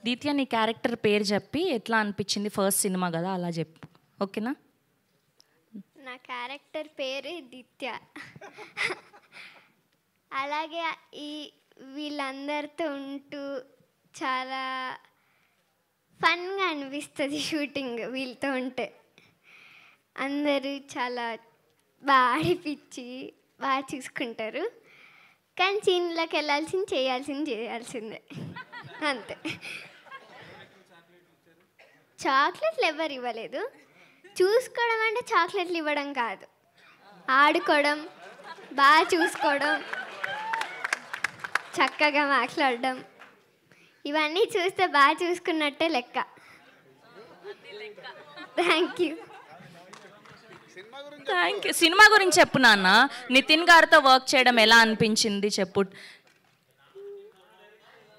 దీత్య నీ క్యారెక్టర్ పేరు చెప్పి ఎట్లా అనిపించింది, ఫస్ట్ సినిమా కదా అలా చెప్పు, ఓకేనా? నా క్యారెక్టర్ పేరు దిత్య. అలాగే ఈ వీళ్ళందరితో ఉంటూ చాలా ఫన్గా అనిపిస్తుంది షూటింగ్. వీళ్ళతో ఉంటే అందరూ చాలా బాగా ఆడిపించి బాగా చూసుకుంటారు. కానీ సీన్లోకి చేయాల్సిందే అంతే. చాక్లెట్లు ఎవరు ఇవ్వలేదు. చూసుకోవడం అంటే చాక్లెట్లు ఇవ్వడం కాదు, ఆడుకోవడం, బాగా చూసుకోవడం, చక్కగా మాట్లాడడం, ఇవన్నీ చూస్తే బాగా చూసుకున్నట్టే లెక్క. Thank you. సినిమా గురించి చెప్పు నాన్న. నితిన్ గారితో వర్క్ చేయడం ఎలా అనిపించింది చెప్పు.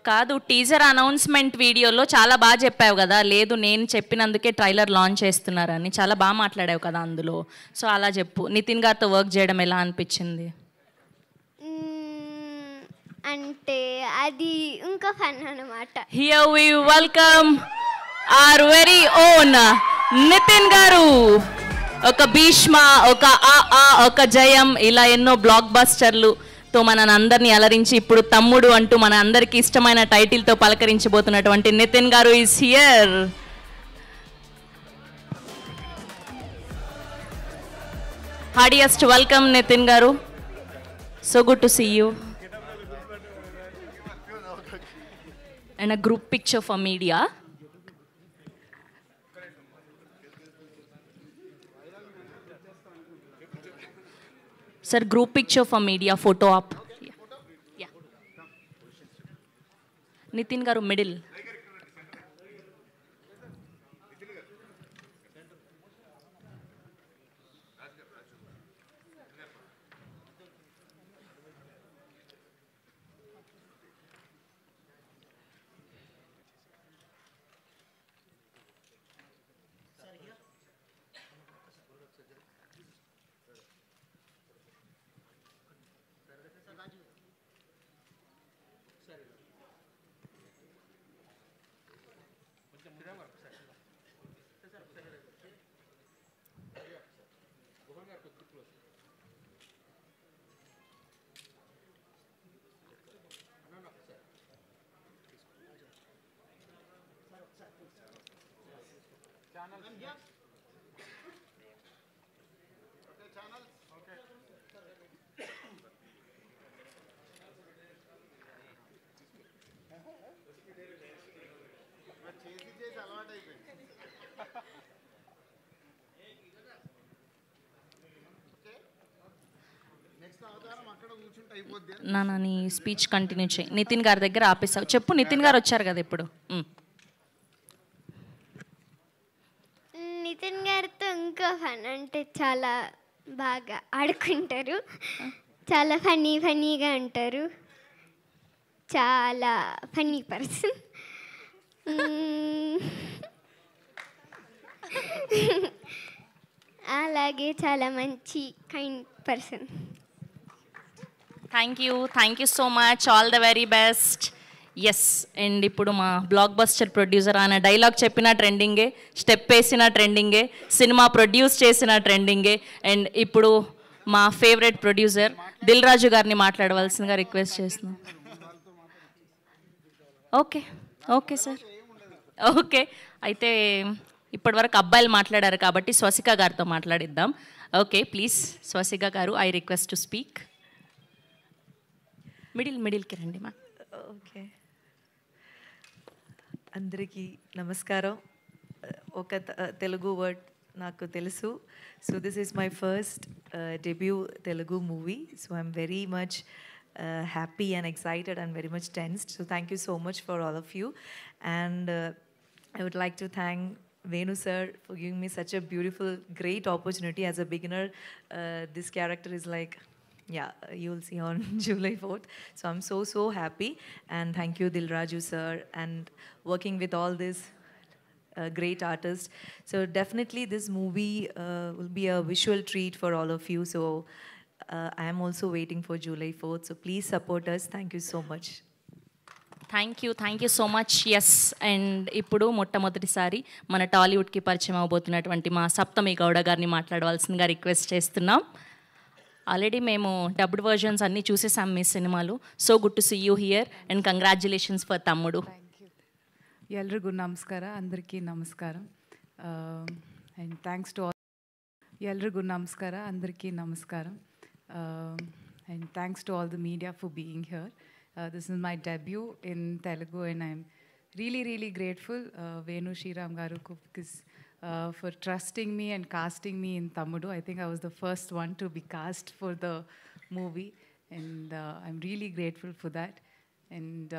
కాదు, టీజర్ అనౌన్స్మెంట్ వీడియోలో చాలా బాగా చెప్పావు కదా, లేదు నేను చెప్పినందుకే ట్రైలర్ లాంచ్ చేస్తున్నారని చాలా బాగా మాట్లాడావు కదా అందులో. సో అలా చెప్పు, నితిన్ గారితో వర్క్ చేయడం ఎలా అనిపించింది? అంటే అది ఇంకా ఫన్ అన్నమాట. Here we welcome our very own Nitin garu. ఒక భీష్మ, ఒక జయం, ఇలా ఎన్నో బ్లాక్ బస్టర్లుతో మన అందరినీ అలరించి ఇప్పుడు తమ్ముడు అంటూ మన అందరికీ ఇష్టమైన టైటిల్తో పలకరించబోతున్నటువంటి నితిన్ గారు is here. Heartiest welcome Nitin గారు. So good to see you. And a group picture for media. Sir, group picture for media, photo up. Yeah. Nitin garu middle. నాన్న నీ స్పీచ్ కంటిన్యూ చేయి. నితిన్ గారి దగ్గర ఆపేసావు, చెప్పు. నితిన్ గారు వచ్చారు కదా ఇప్పుడు. నితిన్ గారితో ఇంకా ఫన్ అంటే చాలా బాగా ఆడుకుంటారు, చాలా ఫన్నీగా ఉంటారు, చాలా ఫన్నీ పర్సన్. అలాగే చాలా మంచి kind person. Thank you so much. All the very best. Yes. And ఇప్పుడు మా బ్లాక్ బస్టర్ ప్రొడ్యూసర్, ఆయన డైలాగ్ చెప్పిన ట్రెండింగే, స్టెప్ వేసిన ట్రెండింగే, సినిమా ప్రొడ్యూస్ చేసిన ట్రెండింగే. అండ్ ఇప్పుడు మా ఫేవరెట్ ప్రొడ్యూసర్ దిల్ రాజు గారిని మాట్లాడవలసిందిగా రిక్వెస్ట్ చేస్తున్నాం. Okay sir. ఓకే, అయితే ఇప్పటివరకు అబ్బాయిలు మాట్లాడారు కాబట్టి స్వసిక గారితో మాట్లాడిద్దాం. ఓకే ప్లీజ్ స్వసిక గారు, ఐ రిక్వెస్ట్ టు స్పీక్. మిడిల్కి రండి మా. ఓకే, అందరికీ నమస్కారం. ఒక తెలుగు వర్డ్ నాకు తెలుసు. So this is my first debut Telugu movie. So I'm very much happy and excited and very much tensed. So thank you so much for all of you. And I would like to thank Venu sir for giving me such a beautiful, great opportunity as a beginner. This character is like, yeah, you'll see on July 4th. So I'm so happy. And thank you Dilraju sir, and working with all this great artists. So definitely this movie will be a visual treat for all of you. So I am also waiting for July 4th. So please support us. Thank you so much. Thank you so much. Yes, and ఇప్పుడు మొట్టమొదటిసారి మన టాలీవుడ్కి పరిచయం అవబోతున్నటువంటి మా సప్తమి గౌడ గారిని మాట్లాడవలసిందిగా request చేస్తున్నాం. Already మేము dubbed versions అన్నీ చూసేసాం మీ సినిమాలు. So good to see you here and congratulations for Thammudu. ಎಲ್ರಿಗೂ ನಮಸ್ಕಾರ, అందరికీ నమస్కారం. And thanks to all. ఎల్రిಗೂ నమస్ಕಾರ, అందరికీ నమస్కారం. And thanks to all the media for being here. This is my debut in Telugu and I'm really grateful Venu Sriram garu because for trusting me and casting me in Tammudu. I think I was the first one to be cast for the movie and I'm really grateful for that. And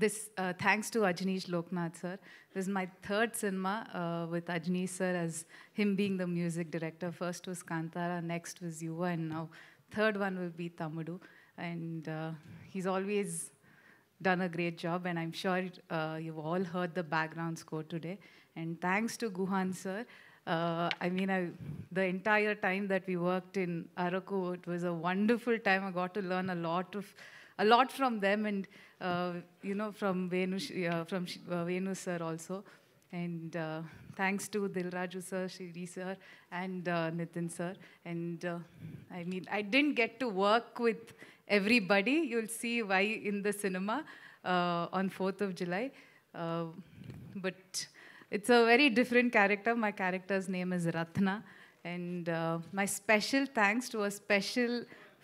this thanks to Ajneesh Loknath sir. This is my third cinema with Ajneesh sir as him being the music director. First was Kantara, next was Yuva, and now third one will be Tammudu. And he's always done a great job, and I'm sure you've all heard the background score today. And thanks to Guhan sir. The entire time that we worked in Araku, it was a wonderful time. I got to learn a lot from them, and from Venu sir also. And thanks to Dilraju sir, Shri sir, and Nitin sir. And I didn't get to work with everybody. You'll see why in the cinema on 4th of July. But it's a very different character. My character's name is Ratna. And my special thanks to a special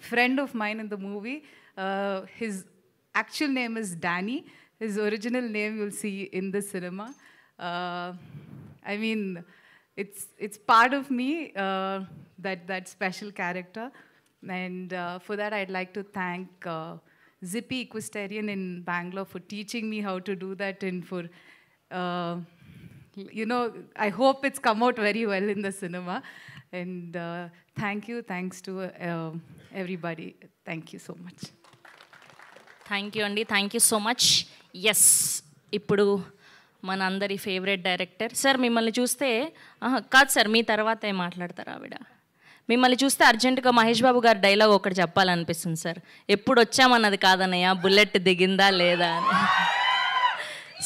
friend of mine in the movie. His actual name is Danny. His original name you'll see in the cinema. It's part of me, that special character. And for that, I'd like to thank Zippy Equestrian in Bangalore for teaching me how to do that, and for, I hope it's come out very well in the cinema. And thanks to everybody. Thank you so much. Thank you అండి, thank you so much. Yes, ఇప్పుడు మన అందరి favourite director sir. మిమ్మల్ని చూస్తే కాదు sir, మీ తర్వాత ఏం మాట్లాడతారు ఆవిడ. మిమ్మల్ని చూస్తే అర్జెంటుగా మహేష్ బాబు గారి డైలాగ్ ఒకటి చెప్పాలనిపిస్తుంది సార్. ఎప్పుడు వచ్చామన్నది కాదన్నయ్య, బుల్లెట్ దిగిందా లేదా అని.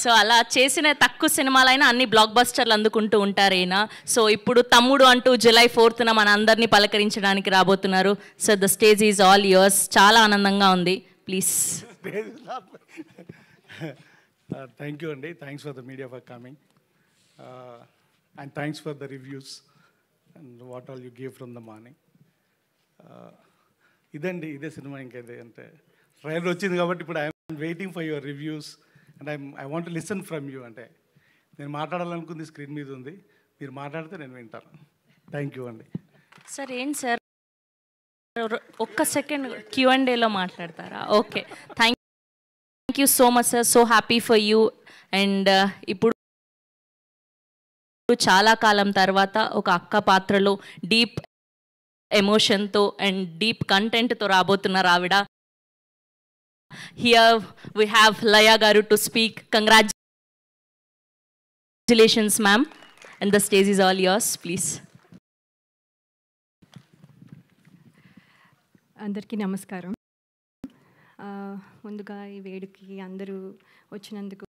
సో అలా చేసిన తక్కువ సినిమాలైనా అన్ని బ్లాక్ బస్టర్లు అందుకుంటూ ఉంటారు ఈయన. సో ఇప్పుడు తమ్ముడు అంటూ July 4th మన అందరినీ పలకరించడానికి రాబోతున్నారు. So the stage is all yours. చాలా ఆనందంగా ఉంది. Please. Thank you, Andy. Thanks for the media for coming. And thanks for the reviews and what all you gave from the morning. ఇదే cinema ఇంకేదే అంటే trailer వచ్చింది కాబట్టి ఇప్పుడు I'm waiting for your reviews and I want to listen from you. అంటే నేను మాట్లాడాలనుకుంది screen మీద ఉంది, మీరు మాట్లాడితే నేను వింటాను. థ్యాంక్ యూ అండి. సార్ ఏంటి సార్, ఒక్క సెకండ్ Q&Aలో మాట్లాడతారా? Okay, thank you so much sir. So happy for you. And ఇప్పుడు చాలా కాలం తర్వాత ఒక అక్క పాత్రలో డీప్ ఎమోషన్తో అండ్ డీప్ కంటెంట్తో రాబోతున్నారు ఆవిడ. హియర్ వీ హ్యావ్ లయా గారు to speak. Congratulations ma'am, and the stage is all yours. Please. అందరికీ నమస్కారం. ముందుగా ఈ వేడుకకి అందరూ వచ్చినందుకు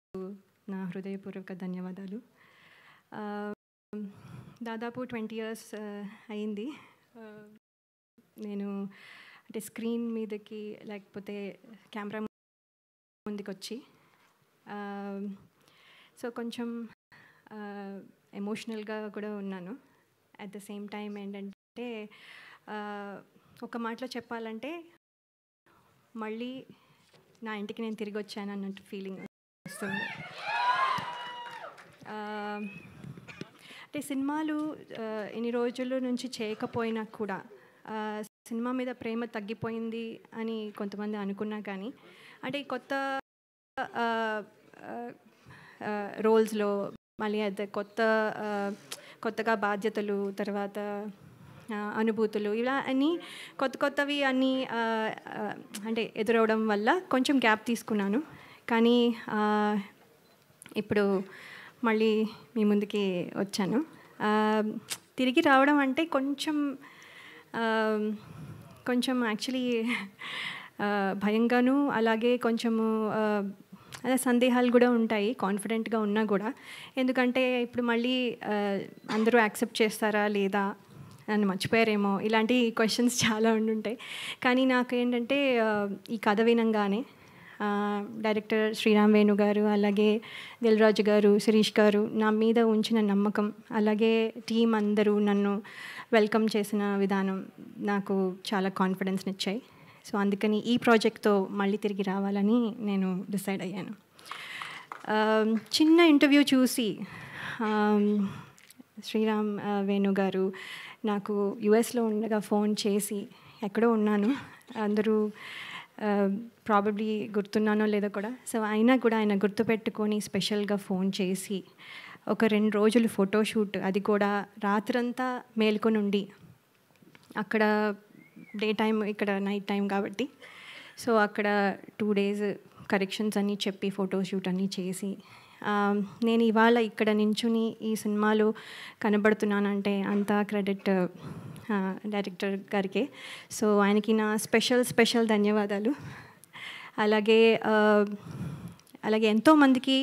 నా హృదయపూర్వక ధన్యవాదాలు. దాదాపు 20 years అయింది నేను అంటే స్క్రీన్ మీదకి లేకపోతే కెమెరా ముందుకు వచ్చి. సో కొంచెం ఎమోషనల్గా కూడా ఉన్నాను. అట్ ద సేమ్ టైం ఏంటంటే ఒక మాటలో చెప్పాలంటే మళ్ళీ నా ఇంటికి నేను తిరిగి వచ్చాను అన్నట్టు ఫీలింగ్ వస్తుంది. అంటే సినిమాలు ఎన్ని రోజుల నుంచి చేయకపోయినా కూడా సినిమా మీద ప్రేమ తగ్గిపోయింది అని కొంతమంది అనుకున్నా కానీ అంటే కొత్త రోల్స్లో మళ్ళీ అదే కొత్తగా బాధ్యతలు, తర్వాత అనుభూతులు, ఇలా అన్నీ కొత్తవి అన్నీ అంటే ఎదురవడం వల్ల కొంచెం గ్యాప్ తీసుకున్నాను. కానీ ఇప్పుడు మళ్ళీ మీ ముందుకి వచ్చాను. తిరిగి రావడం అంటే కొంచెం కొంచెం యాక్చువల్లీ భయంగాను, అలాగే కొంచెము అదే సందేహాలు కూడా ఉంటాయి కాన్ఫిడెంట్గా ఉన్నా కూడా. ఎందుకంటే ఇప్పుడు మళ్ళీ అందరూ యాక్సెప్ట్ చేస్తారా లేదా, నన్ను మర్చిపోయారేమో, ఇలాంటి క్వశ్చన్స్ చాలా ఉండుంటాయి. కానీ నాకు ఏంటంటే ఈ కథ వినంగానే డైరెక్టర్ శ్రీరామ్ వేణు గారు, అలాగే దిల్ రాజు గారు, శిరీష్ గారు నా మీద ఉంచిన నమ్మకం, అలాగే టీం అందరూ నన్ను వెల్కమ్ చేసిన విధానం నాకు చాలా కాన్ఫిడెన్స్ని ఇచ్చాయి. సో అందుకని ఈ ప్రాజెక్ట్తో మళ్ళీ తిరిగి రావాలని నేను డిసైడ్ అయ్యాను. చిన్న ఇంటర్వ్యూ చూసి శ్రీరామ్ వేణు గారు నాకు యుఎస్లో ఉండగా ఫోన్ చేసి, ఎక్కడో ఉన్నాను, అందరూ ప్రాబబ్లీ గుర్తున్నానో లేదో కూడా, సో అయినా కూడా ఆయన గుర్తుపెట్టుకొని స్పెషల్గా ఫోన్ చేసి ఒక 2 రోజులు ఫోటోషూట్, అది కూడా రాత్రంతా మేల్కొని ఉండి, అక్కడ డే టైం ఇక్కడ నైట్ టైం కాబట్టి, సో అక్కడ 2 days కరెక్షన్స్ అన్నీ చెప్పి ఫోటోషూట్ అన్నీ చేసి నేను ఇవాళ ఇక్కడ నించుని ఈ సినిమాలో కనబడుతున్నానంటే అంతా క్రెడిట్ డైరెక్టర్ గారికే. సో ఆయనకి నా స్పెషల్ ధన్యవాదాలు. అలాగే ఎంతోమందికి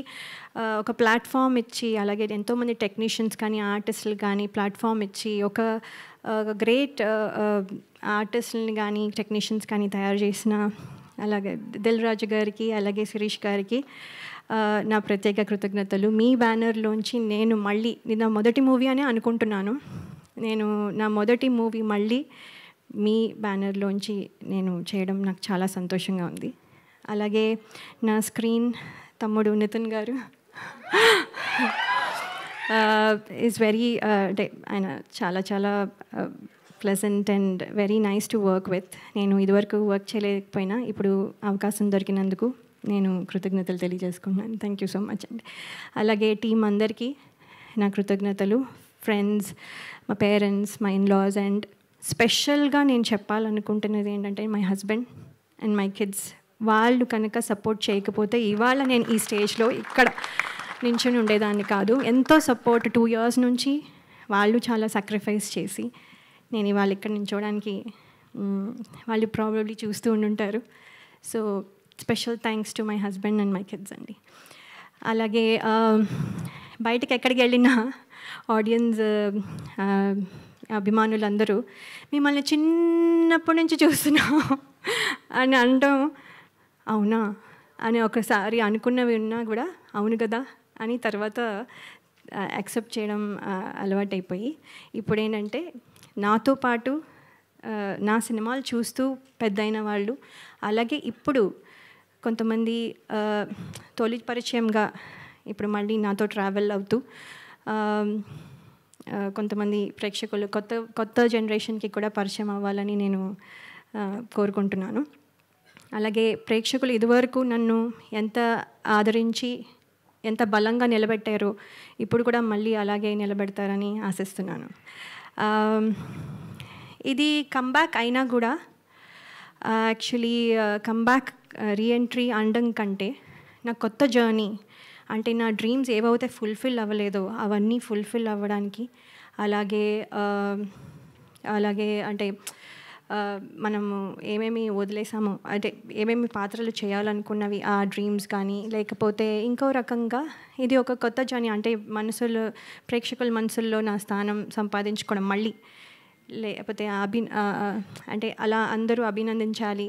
ఒక ప్లాట్ఫామ్ ఇచ్చి, అలాగే ఎంతోమంది టెక్నీషియన్స్ కానీ ఆర్టిస్టులు కానీ ప్లాట్ఫామ్ ఇచ్చి, ఒక గ్రేట్ ఆర్టిస్టులని కానీ టెక్నీషియన్స్ కానీ తయారు చేసిన అలాగే దిల్ రాజు గారికి, అలాగే శిరీష్ గారికి నా ప్రత్యేక కృతజ్ఞతలు. మీ బ్యానర్లోంచి నేను మళ్ళీ, నా మొదటి మూవీ అనే అనుకుంటున్నాను, నా మొదటి మూవీ మళ్ళీ మీ బ్యానర్లోంచి నేను చేయడం నాకు చాలా సంతోషంగా ఉంది. అలాగే నా స్క్రీన్ తమ్ముడు నితిన్ గారు ఈజ్ వెరీ ఆయన చాలా pleasant and very nice to work with. నేను ఇదివరకు వర్క్ చేయలేకపోయినా ఇప్పుడు అవకాశం దొరికినందుకు నేను కృతజ్ఞతలు తెలియజేసుకుంటున్నాను. థ్యాంక్ యూ సో మచ్ అండి. అలాగే టీం అందరికీ నా కృతజ్ఞతలు, ఫ్రెండ్స్, మా పేరెంట్స్, మా ఇన్లాస్, అండ్ స్పెషల్గా నేను చెప్పాలనుకుంటున్నది ఏంటంటే my husband and my kids. వాళ్ళు కనుక సపోర్ట్ చేయకపోతే ఇవాళ నేను ఈ స్టేజ్లో ఇక్కడ నించుని ఉండేదాన్ని కాదు. ఎంతో సపోర్ట్ 2 years నుంచి వాళ్ళు చాలా సాక్రిఫైస్ చేసి నేను ఇవాళ ఇక్కడ నించోడానికి వాళ్ళు ప్రాబబ్లీ చూస్తూ ఉండుంటారు. So special thanks to my husband and my kids అండి. అలాగే బయటకు ఎక్కడికి వెళ్ళినా ఆడియన్స్ అభిమానులందరూ మిమ్మల్ని చిన్నప్పటి నుంచి చూస్తున్నాం అని అనడం, అవునా అని ఒకసారి అనుకున్నవి ఉన్నా కూడా అవును కదా అని తర్వాత యాక్సెప్ట్ చేయడం అలవాటైపోయి, ఇప్పుడు ఏంటంటే నాతో పాటు నా సినిమాలు చూస్తూ పెద్దయిన వాళ్ళు, అలాగే ఇప్పుడు కొంతమంది తొలి పరిచయంగా ఇప్పుడు మళ్ళీ నాతో ట్రావెల్ అవుతూ కొంతమంది ప్రేక్షకులు కొత్త జనరేషన్కి కూడా పరిచయం అవ్వాలని నేను కోరుకుంటున్నాను. అలాగే ప్రేక్షకులు ఇదివరకు నన్ను ఎంత ఆదరించి ఎంత బలంగా నిలబెట్టారో ఇప్పుడు కూడా మళ్ళీ అలాగే నిలబెడతారని ఆశిస్తున్నాను. ఇది కంబ్యాక్ అయినా కూడా యాక్చువల్లీ కంబ్యాక్ రీఎంట్రీ అనడం కంటే నా కొత్త జర్నీ, అంటే నా డ్రీమ్స్ ఏవైతే ఫుల్ఫిల్ అవ్వలేదో అవన్నీ ఫుల్ఫిల్ అవ్వడానికి, అలాగే అంటే మనము ఏమేమి వదిలేసామో, అంటే ఏమేమి పాత్రలు చేయాలనుకున్నవి ఆ డ్రీమ్స్ కానీ, లేకపోతే ఇంకో రకంగా ఇది ఒక కొత్త జర్నీ, అంటే ప్రేక్షకుల మనసుల్లో నా స్థానం సంపాదించుకోవడం మళ్ళీ, లేకపోతే అంటే అలా అందరూ అభినందించాలి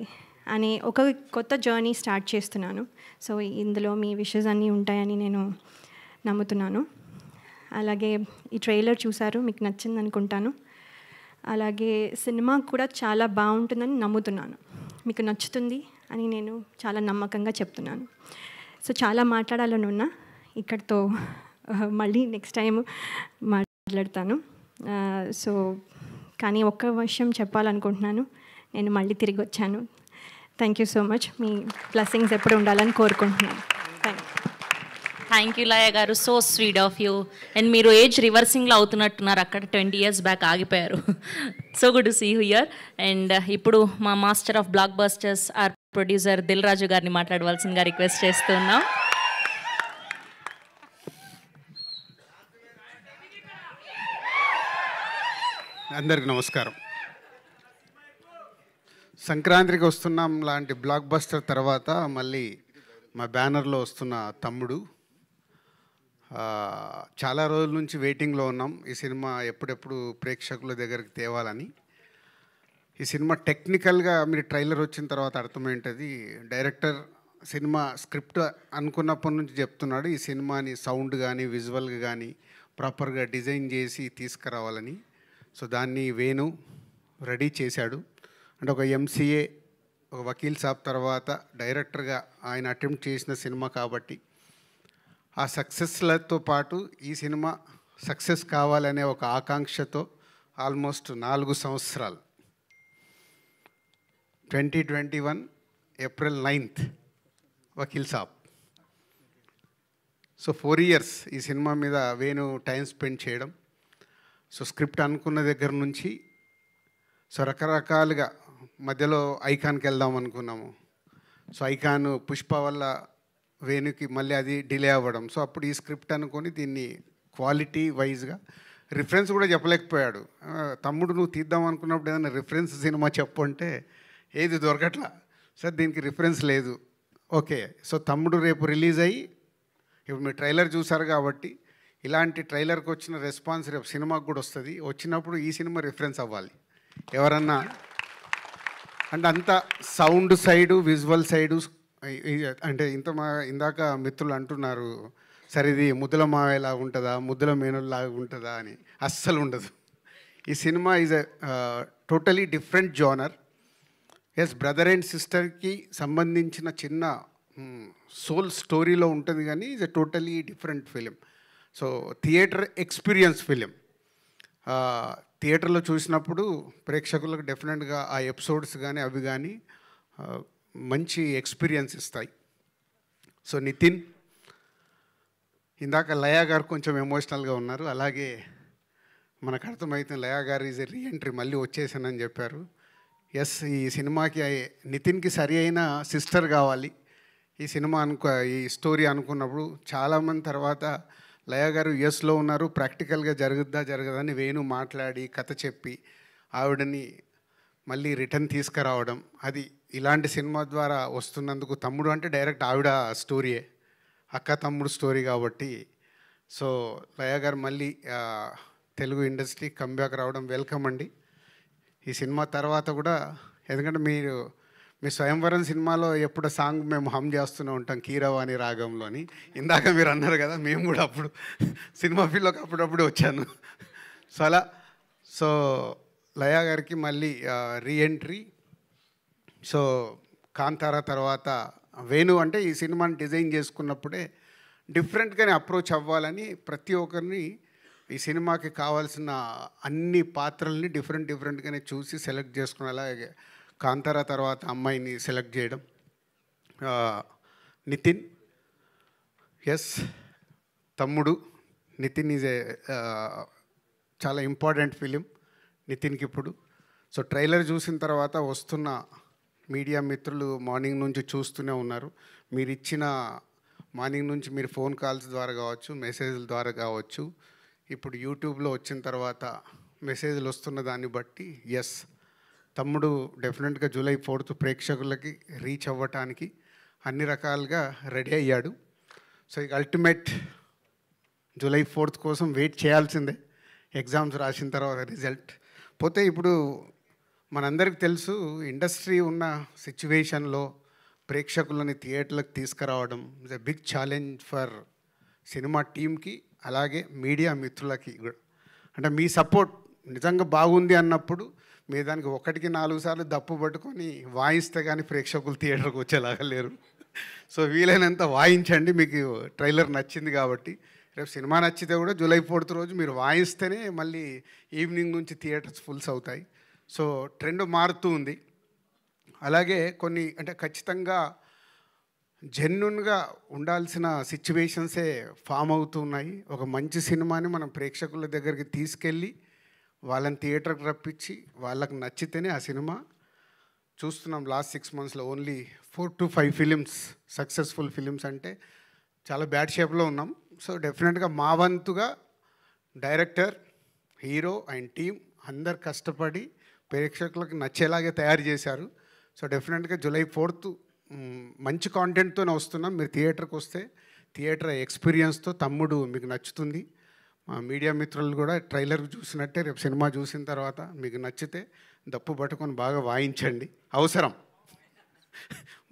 అనే ఒక కొత్త జర్నీ స్టార్ట్ చేస్తున్నాను. సో ఇందులో మీ విషెస్ అన్నీ ఉంటాయని నేను నమ్ముతున్నాను. అలాగే ఈ ట్రైలర్ చూసారు, మీకు నచ్చింది అనుకుంటాను. అలాగే సినిమా కూడా చాలా బాగుంటుందని నమ్ముతున్నాను, మీకు నచ్చుతుంది అని నేను చాలా నమ్మకంగా చెప్తున్నాను. సో చాలా మాట్లాడాలని ఉన్నా, ఇక్కడితో మళ్ళీ నెక్స్ట్ టైం మాట్లాడతాను. సో కానీ ఒక్క విషయం చెప్పాలనుకుంటున్నాను, నేను మళ్ళీ తిరిగి వచ్చాను. Thank you so much. మీ బ్లెస్సింగ్స్ ఎప్పుడు ఉండాలని కోరుకుంటున్నాను. థ్యాంక్ యూ లయ గారు, so sweet of you. And మీరు ఏజ్ రివర్సింగ్లో అవుతున్నట్టున్నారు, అక్కడ 20 years బ్యాక్ ఆగిపోయారు. So good to see you here. And ఇప్పుడు మా master of blockbusters or producer Dil Raju గారిని మాట్లాడవలసిందిగా రిక్వెస్ట్ చేస్తున్నాం. అందరికీ నమస్కారం. సంక్రాంతికి వస్తున్నాం లాంటి బ్లాక్ బస్టర్ తర్వాత మళ్ళీ మా బ్యానర్లో వస్తున్న తమ్ముడు. చాలా రోజుల నుంచి వెయిటింగ్లో ఉన్నాం ఈ సినిమా ఎప్పుడెప్పుడు ప్రేక్షకుల దగ్గరికి తేవాలని. ఈ సినిమా టెక్నికల్గా మీరు ట్రైలర్ వచ్చిన తర్వాత అర్థమైంటుంది. డైరెక్టర్ సినిమా స్క్రిప్ట్ అనుకున్నప్పటి నుంచి చెప్తున్నాడు ఈ సినిమాని సౌండ్ కానీ విజువల్గా కానీ ప్రాపర్గా డిజైన్ చేసి తీసుకురావాలని. సో దాన్ని వేణు రెడీ చేశాడు. అంటే ఒక ఎంసీఏ, ఒక వకీల్ సాబ్ తర్వాత డైరెక్టర్గా ఆయన అటెంప్ట్ చేసిన సినిమా కాబట్టి ఆ సక్సెస్లతో పాటు ఈ సినిమా సక్సెస్ కావాలనే ఒక ఆకాంక్షతో ఆల్మోస్ట్ 4 సంవత్సరాలు 2021 April 9th Vakeel Saab. So 4 years ఈ సినిమా మీద వేణు టైం స్పెండ్ చేయడం. సో స్క్రిప్ట్ అనుకున్న దగ్గర నుంచి సో రకరకాలుగా మధ్యలో ఐకాన్కి వెళ్దాం అనుకున్నాము. సో ఐకాన్ పుష్ప వల్ల వేణుకి మళ్ళీ అది డిలే అవ్వడం. సో అప్పుడు ఈ స్క్రిప్ట్ అనుకొని దీన్ని క్వాలిటీ వైజ్గా రిఫరెన్స్ కూడా చెప్పలేకపోయాడు. తమ్ముడు నువ్వు తీద్దాం అనుకున్నప్పుడు ఏదైనా రిఫరెన్స్ సినిమా చెప్పు అంటే ఏది దొరకట్లా. సార్ దీనికి రిఫరెన్స్ లేదు. ఓకే, సో తమ్ముడు రేపు రిలీజ్ అయ్యి ఇప్పుడు మీరు ట్రైలర్ చూసారు కాబట్టి ఇలాంటి ట్రైలర్కి వచ్చిన రెస్పాన్స్ రేపు సినిమాకి కూడా వస్తుంది. వచ్చినప్పుడు ఈ సినిమా రిఫరెన్స్ అవ్వాలి. ఎవరన్నా అంటే అంత సౌండ్ సైడు విజువల్ సైడు అంటే ఇందాక మిత్రులు అంటున్నారు సరే ఇది ముద్దుల మావేలా ఉంటుందా ముద్దుల మేనుల్లాగా ఉంటుందా అని. అస్సలు ఉండదు. ఈ cinema is totally different genre. Yes, brother and సిస్టర్కి సంబంధించిన చిన్న సోల్ స్టోరీలో ఉంటుంది కానీ is a totally different film. So theatre experience film. థియేటర్లో చూసినప్పుడు ప్రేక్షకులకు డెఫినెట్గా ఆ ఎపిసోడ్స్ కానీ అవి కానీ మంచి ఎక్స్పీరియన్స్ ఇస్తాయి. సో నితిన్, ఇందాక లయా గారు కొంచెం ఎమోషనల్గా ఉన్నారు. అలాగే మనకు అర్థమవుతుంది లయా గారు ఈజ్ ఎ రీఎంట్రీ, మళ్ళీ వచ్చేసానని చెప్పారు. ఎస్, ఈ సినిమాకి నితిన్కి సరి అయిన సిస్టర్ కావాలి. ఈ సినిమా ఈ స్టోరీ అనుకున్నప్పుడు చాలామంది తర్వాత లయా గారు యుఎస్లో ఉన్నారు, ప్రాక్టికల్గా జరగదని వేణు మాట్లాడి కథ చెప్పి ఆవిడని మళ్ళీ రిటర్న్ తీసుకురావడం. అది ఇలాంటి సినిమా ద్వారా వస్తున్నందుకు తమ్ముడు అంటే డైరెక్ట్ ఆవిడ స్టోరీయే, అక్క తమ్ముడు స్టోరీ కాబట్టి. సో లయా గారు మళ్ళీ తెలుగు ఇండస్ట్రీ కంబ్యాక్ రావడం వెల్కమ్ అండి. ఈ సినిమా తర్వాత కూడా ఎందుకంటే మీ స్వయంవరం సినిమాలో ఎప్పుడు సాంగ్ మేము హమ్ చేస్తూనే ఉంటాం కీరవాణి రాగంలో అని. ఇందాక మీరు అన్నారు కదా, మేము కూడా అప్పుడు సినిమా ఫీల్డ్లోకి అప్పుడప్పుడు వచ్చాను. సో అలా సో లయా గారికి మళ్ళీ రీఎంట్రీ. సో కాంతారా తర్వాత వేణు అంటే ఈ సినిమాని డిజైన్ చేసుకున్నప్పుడే డిఫరెంట్గానే అప్రోచ్ అవ్వాలని ప్రతి ఒక్కరిని ఈ సినిమాకి కావాల్సిన అన్ని పాత్రల్ని డిఫరెంట్గానే చూసి సెలెక్ట్ చేసుకుని అలాగే కాంతారా తర్వాత అమ్మాయిని సెలెక్ట్ చేయడం. నితిన్, ఎస్ తమ్ముడు నితిన్ ఈజ్ చాలా ఇంపార్టెంట్ ఫిలిం నితిన్కి ఇప్పుడు. సో ట్రైలర్ చూసిన తర్వాత వస్తున్న మీడియా మిత్రులు మార్నింగ్ నుంచి చూస్తూనే ఉన్నారు. మీరు ఇచ్చిన మార్నింగ్ నుంచి మీరు ఫోన్ కాల్స్ ద్వారా కావచ్చు, మెసేజ్ల ద్వారా కావచ్చు, ఇప్పుడు యూట్యూబ్లో వచ్చిన తర్వాత మెసేజ్లు వస్తున్న దాన్ని బట్టి ఎస్ తమ్ముడు డెఫినెట్గా July 4th ప్రేక్షకులకి రీచ్ అవ్వటానికి అన్ని రకాలుగా రెడీ అయ్యాడు. సో ఇక అల్టిమేట్ July 4th కోసం వెయిట్ చేయాల్సిందే. ఎగ్జామ్స్ రాసిన తర్వాత రిజల్ట్ పోతే ఇప్పుడు మనందరికీ తెలుసు ఇండస్ట్రీ ఉన్న సిచ్యువేషన్లో ప్రేక్షకులని థియేటర్లకు తీసుకురావడం is a big challenge for cinema టీమ్కి అలాగే మీడియా మిత్రులకి కూడా. అంటే మీ సపోర్ట్ నిజంగా బాగుంది అన్నప్పుడు మీ దానికి 1కి 4 సార్లు దప్పు పట్టుకొని వాయిస్తే కానీ ప్రేక్షకులు థియేటర్కి వచ్చేలాగా లేరు. సో వీలైనంత వాయించండి. మీకు ట్రైలర్ నచ్చింది కాబట్టి రేపు సినిమా నచ్చితే కూడా July 4th రోజు మీరు వాయిస్తేనే మళ్ళీ ఈవినింగ్ నుంచి థియేటర్స్ ఫుల్స్ అవుతాయి. సో ట్రెండ్ మారుతూ ఉంది. అలాగే కొన్ని అంటే ఖచ్చితంగా జెన్యున్గా ఉండాల్సిన సిచ్యువేషన్సే ఫామ్ అవుతున్నాయి. ఒక మంచి సినిమాని మనం ప్రేక్షకుల దగ్గరికి తీసుకెళ్ళి వాళ్ళని థియేటర్కి రప్పించి వాళ్ళకి నచ్చితేనే ఆ సినిమా చూస్తున్నాం. లాస్ట్ 6 monthsలో only 4 to 5 films successful films అంటే చాలా బ్యాడ్ షేప్లో ఉన్నాం. సో డెఫినెట్గా మా వంతుగా డైరెక్టర్, హీరో అండ్ టీమ్ అందరు కష్టపడి ప్రేక్షకులకు నచ్చేలాగే తయారు చేశారు. సో డెఫినెట్గా జూలై 4th మంచి కాంటెంట్తోనే వస్తున్నాం. మీరు థియేటర్కి వస్తే థియేటర్ ఎక్స్పీరియన్స్తో తమ్ముడు మీకు నచ్చుతుంది. మా మీడియా మిత్రులు కూడా ట్రైలర్ చూసినట్టే రేపు సినిమా చూసిన తర్వాత మీకు నచ్చితే దప్పు పట్టుకొని బాగా వాయించండి. అవసరం,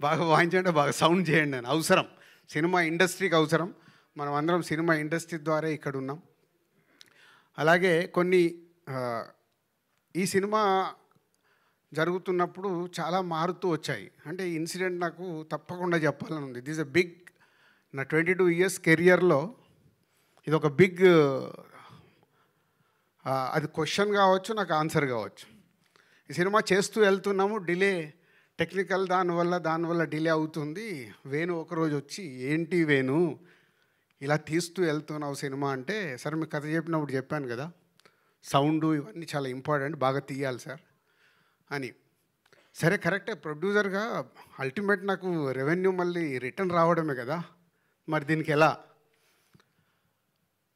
బాగా వాయించండి, బాగా సౌండ్ చేయండి అని అవసరం. సినిమా ఇండస్ట్రీకి అవసరం. మనం అందరం సినిమా ఇండస్ట్రీ ద్వారా ఇక్కడ ఉన్నాం. అలాగే కొన్ని ఈ సినిమా జరుగుతున్నప్పుడు చాలా మారుతూ వచ్చాయి. అంటే ఈ ఇన్సిడెంట్ నాకు తప్పకుండా చెప్పాలని ఉంది. దిస్ ఎ బిగ్, నా 22 years కెరియర్లో ఇది ఒక బిగ్, అది క్వశ్చన్ కావచ్చు, నాకు ఆన్సర్ కావచ్చు. ఈ సినిమా చేస్తూ వెళ్తున్నాము, డిలే టెక్నికల్ దానివల్ల డిలే అవుతుంది. వేణు ఒకరోజు వచ్చి, ఏంటి వేణు ఇలా తీస్తూ వెళ్తున్నావు సినిమా అంటే, సరే మీకు కథ చెప్పినప్పుడు చెప్పాను కదా, సౌండ్ ఇవన్నీ చాలా ఇంపార్టెంట్, బాగా తీయాలి సార్ అని. సరే కరెక్టే, ప్రొడ్యూసర్గా అల్టిమేట్ నాకు రెవెన్యూ మళ్ళీ రిటర్న్ రావడమే కదా, మరి దీనికి ఎలా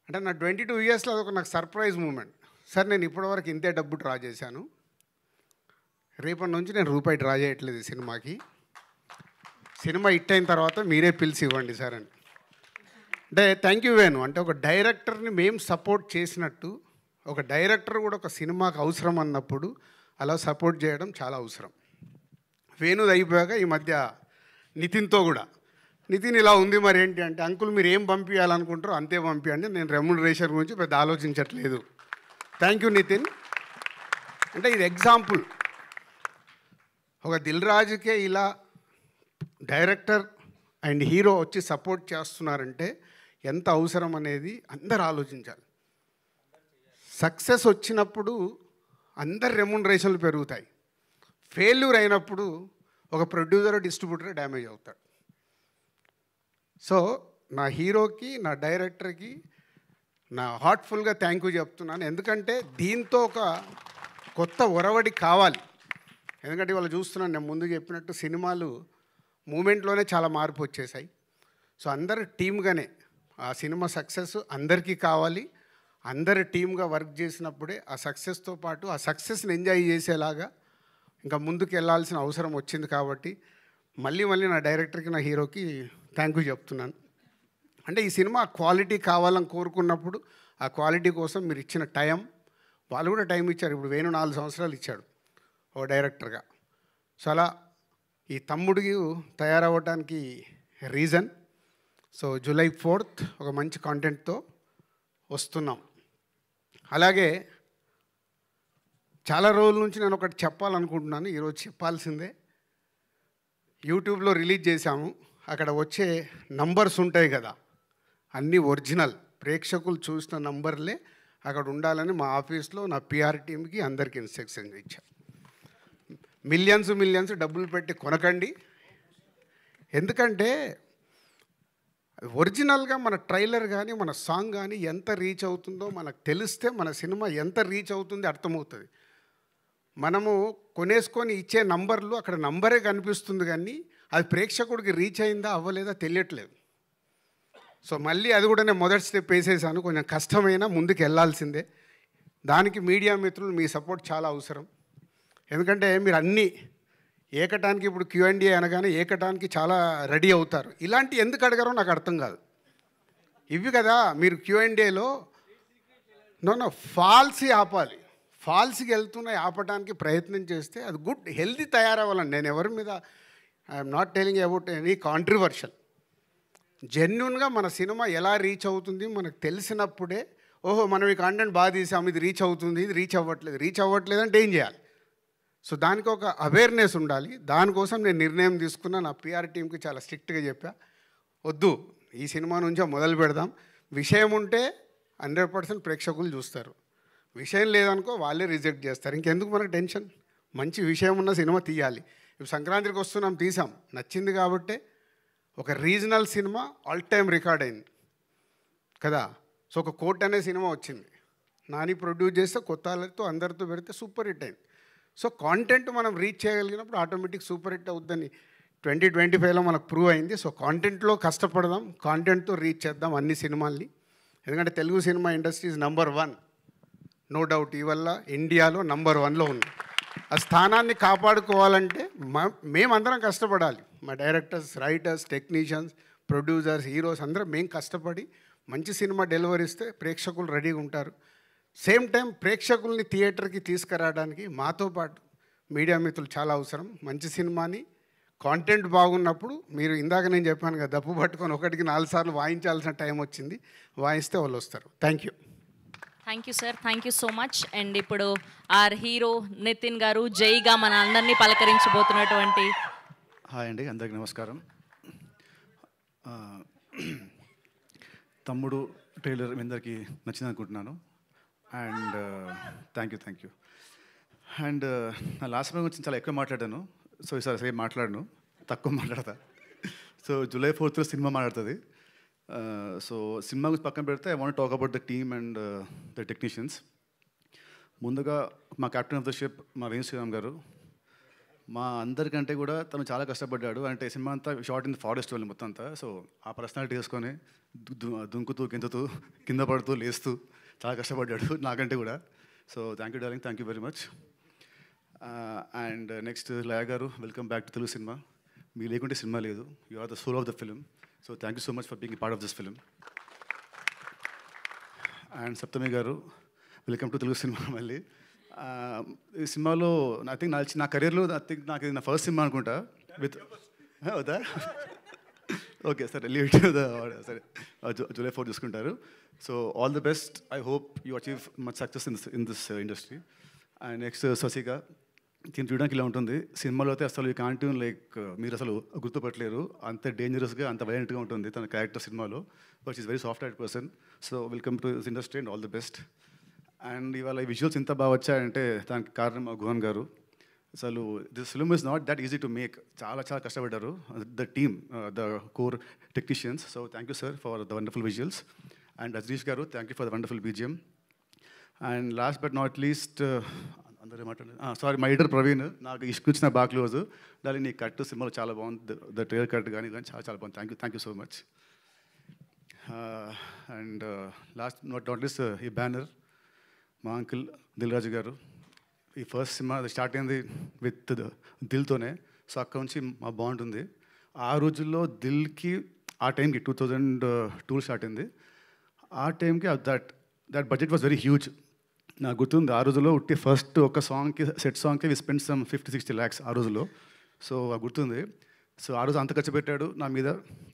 అంటే నా 22 yearsలో అదొక నాకు సర్ప్రైజ్ మూమెంట్. సార్ నేను ఇప్పటివరకు ఇంతే డబ్బు డ్రా చేశాను, రేపటి నుంచి నేను రూపాయి డ్రా చేయట్లేదు ఈ సినిమాకి, సినిమా హిట్ అయిన తర్వాత మీరే పిలిచి ఇవ్వండి సార్ అని. అంటే థ్యాంక్ యూ వేణు. అంటే ఒక డైరెక్టర్ని మేము సపోర్ట్ చేసినట్టు ఒక డైరెక్టర్ కూడా ఒక సినిమాకి అవసరం అన్నప్పుడు అలా సపోర్ట్ చేయడం చాలా అవసరం. వేణుది అయిపోయాక ఈ మధ్య నితిన్తో కూడా, నితిన్ ఇలా ఉంది మరి ఏంటి అంటే, అంకుల్ మీరు ఏం పంపించాలనుకుంటారో అంతే పంపించండి, నేను రెమ్యునరేషన్ గురించి పెద్ద ఆలోచించట్లేదు. Thank you Nitin. అంటే ఇది ఎగ్జాంపుల్. ఒక దిల్ రాజుకే ఇలా డైరెక్టర్ అండ్ హీరో వచ్చి సపోర్ట్ చేస్తున్నారంటే ఎంత అవసరం అనేది అందరు ఆలోచించాలి. సక్సెస్ వచ్చినప్పుడు అందరు రెమ్యునరేషన్లు పెరుగుతాయి. ఫెయిల్యూర్ అయినప్పుడు ఒక ప్రొడ్యూసర్ డిస్ట్రిబ్యూటర్ డ్యామేజ్ అవుతాడు. సో నా హీరోకి, నా డైరెక్టర్కి నా హార్ట్ఫుల్గా థ్యాంక్ యూ చెప్తున్నాను. ఎందుకంటే దీంతో ఒక కొత్త ఒరవడి కావాలి. ఎందుకంటే ఇవాళ చూస్తున్నాను, నేను ముందు చెప్పినట్టు సినిమాలు మూమెంట్లోనే చాలా మార్పు వచ్చేసాయి. సో అందరు టీమ్గానే ఆ సినిమా సక్సెస్ అందరికీ కావాలి. అందరు టీమ్గా వర్క్ చేసినప్పుడే ఆ సక్సెస్తో పాటు ఆ సక్సెస్ని ఎంజాయ్ చేసేలాగా ఇంకా ముందుకు వెళ్ళాల్సిన అవసరం వచ్చింది. కాబట్టి మళ్ళీ నా డైరెక్టర్కి, నా హీరోకి థ్యాంక్ యూ చెప్తున్నాను. అంటే ఈ సినిమా క్వాలిటీ కావాలని కోరుకున్నప్పుడు ఆ క్వాలిటీ కోసం మీరు ఇచ్చిన టైం, వాళ్ళు కూడా టైం ఇచ్చారు. ఇప్పుడు వేణు 4 సంవత్సరాలు ఇచ్చాడు ఓ డైరెక్టర్గా. సో అలా ఈ తమ్ముడు తయారవ్వడానికి రీజన్. సో జూలై 4th ఒక మంచి కాంటెంట్తో వస్తున్నాం. అలాగే చాలా రోజుల నుంచి నేను ఒకటి చెప్పాలనుకుంటున్నాను, ఈరోజు చెప్పాల్సిందే. యూట్యూబ్లో రిలీజ్ చేశాము, అక్కడ వచ్చే నంబర్స్ ఉంటాయి కదా, అన్నీ ఒరిజినల్, ప్రేక్షకులు చూసిన నంబర్లే అక్కడ ఉండాలని మా ఆఫీస్లో నా పిఆర్ టీమ్కి అందరికీ ఇన్స్ట్రక్షన్స్ ఇచ్చాను. మిలియన్స్ డబ్బులు పెట్టి కొనకండి. ఎందుకంటే ఒరిజినల్గా మన ట్రైలర్ కానీ మన సాంగ్ కానీ ఎంత రీచ్ అవుతుందో మనకు తెలిస్తే మన సినిమా ఎంత రీచ్ అవుతుంది అర్థమవుతుంది. మనము కొనేసుకొని ఇచ్చే నంబర్లు అక్కడ నంబరే కనిపిస్తుంది, కానీ అది ప్రేక్షకుడికి రీచ్ అయిందా అవ్వలేదా తెలియట్లేదు. సో మళ్ళీ అది కూడా నేను మొదటి స్టెప్ వేసేసాను. కొంచెం కష్టమైనా ముందుకు వెళ్ళాల్సిందే. దానికి మీడియా మిత్రులు మీ సపోర్ట్ చాలా అవసరం. ఎందుకంటే మీరు అన్నీ ఏకటానికి, ఇప్పుడు Q&A అనగానే ఏకటానికి చాలా రెడీ అవుతారు. ఇలాంటి ఎందుకు అడగారో నాకు అర్థం కాదు. ఇవి కదా మీరు Q&Aలో ఫాల్స్ ఆపాలి. ఫాల్స్కి వెళ్తున్న ఆపడానికి ప్రయత్నం చేస్తే అది గుడ్ హెల్దీ తయారవ్వాలండి. నేను ఎవరి మీద I'm not telling about any controversial. జెన్యున్గా మన సినిమా ఎలా రీచ్ అవుతుంది మనకు తెలిసినప్పుడే, ఓహో మనం ఈ కాంటెంట్ బాగా తీసాము, ఇది రీచ్ అవుతుంది, ఇది రీచ్ అవ్వట్లేదు అంటే ఏం చేయాలి? సో దానికి ఒక అవేర్నెస్ ఉండాలి. దానికోసం నేను నిర్ణయం తీసుకున్నా. నా పిఆర్ టీంకి చాలా స్ట్రిక్ట్గా చెప్పా, వద్దు ఈ సినిమా నుంచే మొదలు పెడదాం. విషయం ఉంటే 100% ప్రేక్షకులు చూస్తారు, విషయం లేదనుకో వాళ్ళే రిజెక్ట్ చేస్తారు. ఇంకెందుకు మనకు టెన్షన్? మంచి విషయం ఉన్న సినిమా తీయాలి. ఇప్పుడు సంక్రాంతికి వస్తున్నాం, తీసాం, నచ్చింది కాబట్టే ఒక regional cinema all time record అయింది కదా. సో ఒక కోట్ అనే సినిమా వచ్చింది, నాని ప్రొడ్యూస్ చేస్తే కొత్త వాళ్ళతో అందరితో పెడితే సూపర్ హిట్ అయింది. సో కాంటెంట్ మనం రీచ్ చేయగలిగినప్పుడు ఆటోమేటిక్ సూపర్ హిట్ అవుద్దని 2025లో మనకు ప్రూవ్ అయింది. సో కాంటెంట్లో కష్టపడదాం, కాంటెంట్తో రీచ్ చేద్దాం అన్ని సినిమాల్ని. ఎందుకంటే Telugu cinema industry is #1, no doubt. ఈ వల్ల ఇండియాలో #1లో ఉంది. ఆ స్థానాన్ని కాపాడుకోవాలంటే మేమందరం కష్టపడాలి. మా directors, writers, technicians, producers, heroes అందరం మేము కష్టపడి మంచి సినిమా డెలివరీ ఇస్తే ప్రేక్షకులు రెడీగా ఉంటారు. సేమ్ టైం ప్రేక్షకుల్ని థియేటర్కి తీసుకురావడానికి మాతో పాటు మీడియా మిత్రులు చాలా అవసరం. మంచి సినిమాని కాంటెంట్ బాగున్నప్పుడు మీరు ఇందాక నేను చెప్పాను కదా, దప్పు పట్టుకొని ఒకటికి 4 సార్లు వాయించాల్సిన టైం వచ్చింది. వాయిస్తే వాళ్ళు వస్తారు. Thank you. Thank you sir, thank you so much. And ఇప్పుడు ఆర్ హీరో నితిన్ గారు జైగా మన అందరినీ పలకరించబోతున్నటువంటి. హాయ్ అండి, అందరికీ నమస్కారం. తమ్ముడు ట్రైలర్ మీ అందరికీ నచ్చింది అనుకుంటున్నాను. And thank you. అండ్ నా లాస్ట్ మూవీ గురించి చాలా ఎక్కువ మాట్లాడాను. సో ఈసారి సేమ్ మాట్లాడను, తక్కువ మాట్లాడతా. సో జూలై 4th సినిమా మాట్లాడుతుంది. సో సినిమా గురించి పక్కన పెడితే I want talk about the team and the technicians. ముందుగా మా కెప్టెన్ ఆఫ్ ద షిప్ మా వేణు శ్రీరామ్ గారు, మా అందరికంటే కూడా తను చాలా కష్టపడ్డాడు. అంటే సినిమా అంతా షార్ట్ ఇన్ ద ఫారెస్ట్ వెళ్ళి మొత్తం అంతా. సో ఆ పర్సనాలిటీ వేసుకొని దుంకుతూ గింతుతూ కింద పడుతూ లేస్తూ చాలా కష్టపడ్డాడు నాకంటే కూడా. So thank you darling, thank you very much. And next Laya గారు, welcome back to Telugu cinema. మీ లేకుంటే సినిమా లేదు. You are the soul of the film. So thank you so much for being part of this film. And Saptami గారు, welcome to Telugu cinema మళ్ళీ. ఈ సినిమాలో I think నా కెరీర్లో నాకు ఇది నా ఫస్ట్ సినిమా అనుకుంటా విత్ అవుతా. ఓకే సరే, లీవ్ ఇట్ సరే, జూలై 4 చూసుకుంటారు. So all the best. I hope you achieve much success in this industry. And next Shashika, దీన్ని చూడడానికి ఇలా ఉంటుంది. సినిమాలో అయితే అసలు ఈ కాంటిన్ లైక్ మీరు అసలు గుర్తుపట్టలేరు, అంత డేంజరస్గా అంత వైలెంట్గా ఉంటుంది తన క్యారెక్టర్ సినిమాలో. But is very soft heart person. So welcome to this industry and all the best. And ఇవాళ ఈ విజువల్స్ ఇంత బాగా వచ్చాయంటే దానికి కారణం గుహన్ గారు. అసలు this film is not that easy to make. చాలా కష్టపడ్డారు the team, the core technicians. So thank you sir for the wonderful visuals. And Ajaneesh గారు, thank you for the wonderful BGM. And last but not least అందరూ మాట్లాడారు, sorry my editor Praveen, నాకు ఇష్టం బాగా close. దాని నీ కట్ సినిమాలో చాలా బాగుంది, ద ట్రైలర్ కట్ కానీ చాలా బాగుంది. Thank you so much. And last not least ఈ బ్యానర్ మా అంకుల్ దిల్ రాజు గారు. ఈ ఫస్ట్ సినిమా స్టార్ట్ అయింది విత్ దిల్తోనే. సో అక్కడ నుంచి మా బాండ్ ఉంది. ఆ రోజుల్లో దిల్కి ఆ టైంకి 2002 స్టార్ట్ అయింది. ఆ టైంకి that budget was very huge. నాకు గుర్తుంది, ఆ రోజుల్లో ఉట్టి ఫస్ట్ ఒక సాంగ్కి సెట్ సాంగ్కి వి స్పెండ్ సమ్ 50-60 lakhs ఆ రోజుల్లో. సో గుర్తుంది. సో ఆ రోజు అంత ఖర్చు పెట్టాడు నా మీద.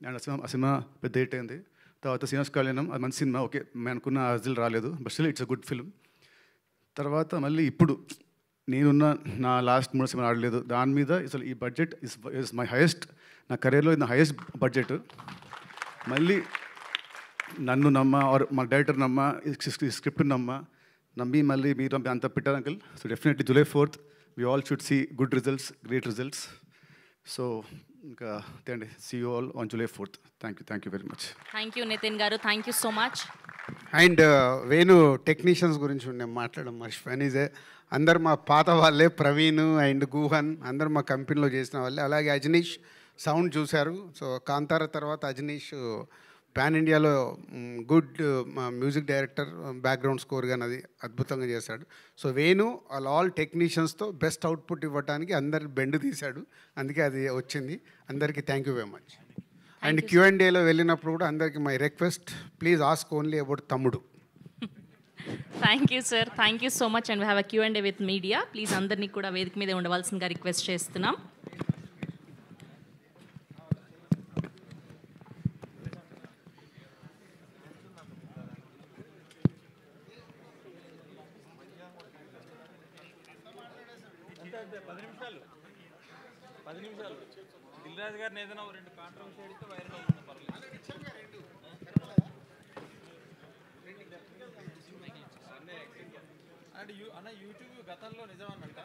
అండ్ ఆ సినిమా పెద్ద హిట్ అయింది. తర్వాత శ్రీనివాస్ కళ్యాణం, అది మంచి సినిమా. ఓకే, మేము అనుకున్న అజిల్ రాలేదు, but still it's a good film. తర్వాత మళ్ళీ ఇప్పుడు నేనున్న నా లాస్ట్ 3 సినిమాలు ఆడలేదు దాని మీద. అసలు ఈ బడ్జెట్ ఇస్ మై హైయెస్ట్, నా కెరీర్లో ఇది నా హైయెస్ట్ బడ్జెట్. మళ్ళీ నన్ను నమ్మ ఆర్ మా డైరెక్టర్ నమ్మ, స్క్రిప్ట్ నమ్మి మళ్ళీ మీరు అంత పెట్టారు uncle. So definitely July 4th we all should see good results, great results. So ఇంకా అండి, see you all on July 4th. Thank you very much. Thank you Nitin గారు, thank you so much. And Venu technicians గురించి నేను మాట్లాడడం మర్చిపోయాను. అందరు మా పాత వాళ్ళే, ప్రవీణ్ అండ్ గుహన్ అందరు మా కంపెనీలో చేసిన వాళ్ళే. అలాగే అజనీష్ సౌండ్ చూశారు. సో కాంతార తర్వాత అజనీష్ పాన్ ఇండియాలో good music director, background score కానీ అది అద్భుతంగా చేశాడు. సో వేణు ఆల్ టెక్నీషియన్స్తో బెస్ట్ అవుట్పుట్ ఇవ్వడానికి అందరు బెండ్ తీశాడు, అందుకే అది వచ్చింది. అందరికీ thank you very much. And Q&Aలో వెళ్ళినప్పుడు కూడా అందరికీ my request, please ask only about Thammudu. Thank you sir, thank you so much. And we have a Q&A with media. Please అందరినీ కూడా వేదిక మీద ఉండవలసిందిగా రిక్వెస్ట్ చేస్తున్నాం. దిల్రాజు గారిని ఏదైనా 2 కాంట్రవర్సీ అడిగితే వైరల్ అవుతుంది, పర్లేదు. అంటే అన్న యూట్యూబ్ గతంలో నిజమన్నట్ట,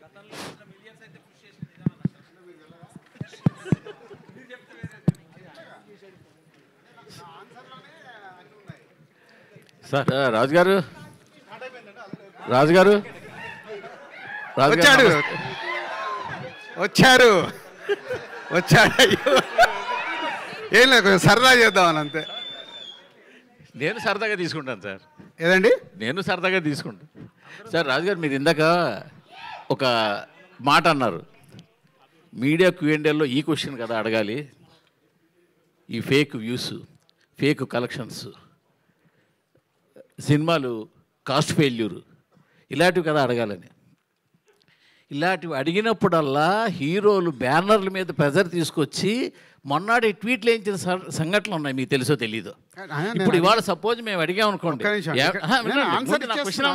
గతంలో మిలియన్స్ అయితే పుష్ చేసి నిజమన్నట్ట. సార్ రాజుగారు వచ్చారు ఏం లేదు, సరదా చేద్దామని అంతే. నేను సరదాగా తీసుకుంటాను సార్. ఏదండి? నేను సరదాగా తీసుకుంటాను సార్. రాజుగారు మీరు ఇందాక ఒక మాట అన్నారు, మీడియా క్యూఎండేలో ఈ క్వశ్చన్ కదా అడగాలి, ఈ ఫేక్ వ్యూస్, ఫేక్ కలెక్షన్స్, సినిమాలు కాస్ట్ ఫెయిల్యూర్, ఇలాంటివి కదా అడగాలని. ఇలాంటివి అడిగినప్పుడల్లా హీరోలు బ్యానర్ల మీద ప్రెజర్ తీసుకొచ్చి మొన్నటి ట్వీట్లు వేయించిన సంఘటనలు ఉన్నాయి, మీకు తెలుసో తెలీదు. ఇప్పుడు ఇవాళ సపోజ్ మేము అడిగామనుకోండి, నా క్వశ్చన్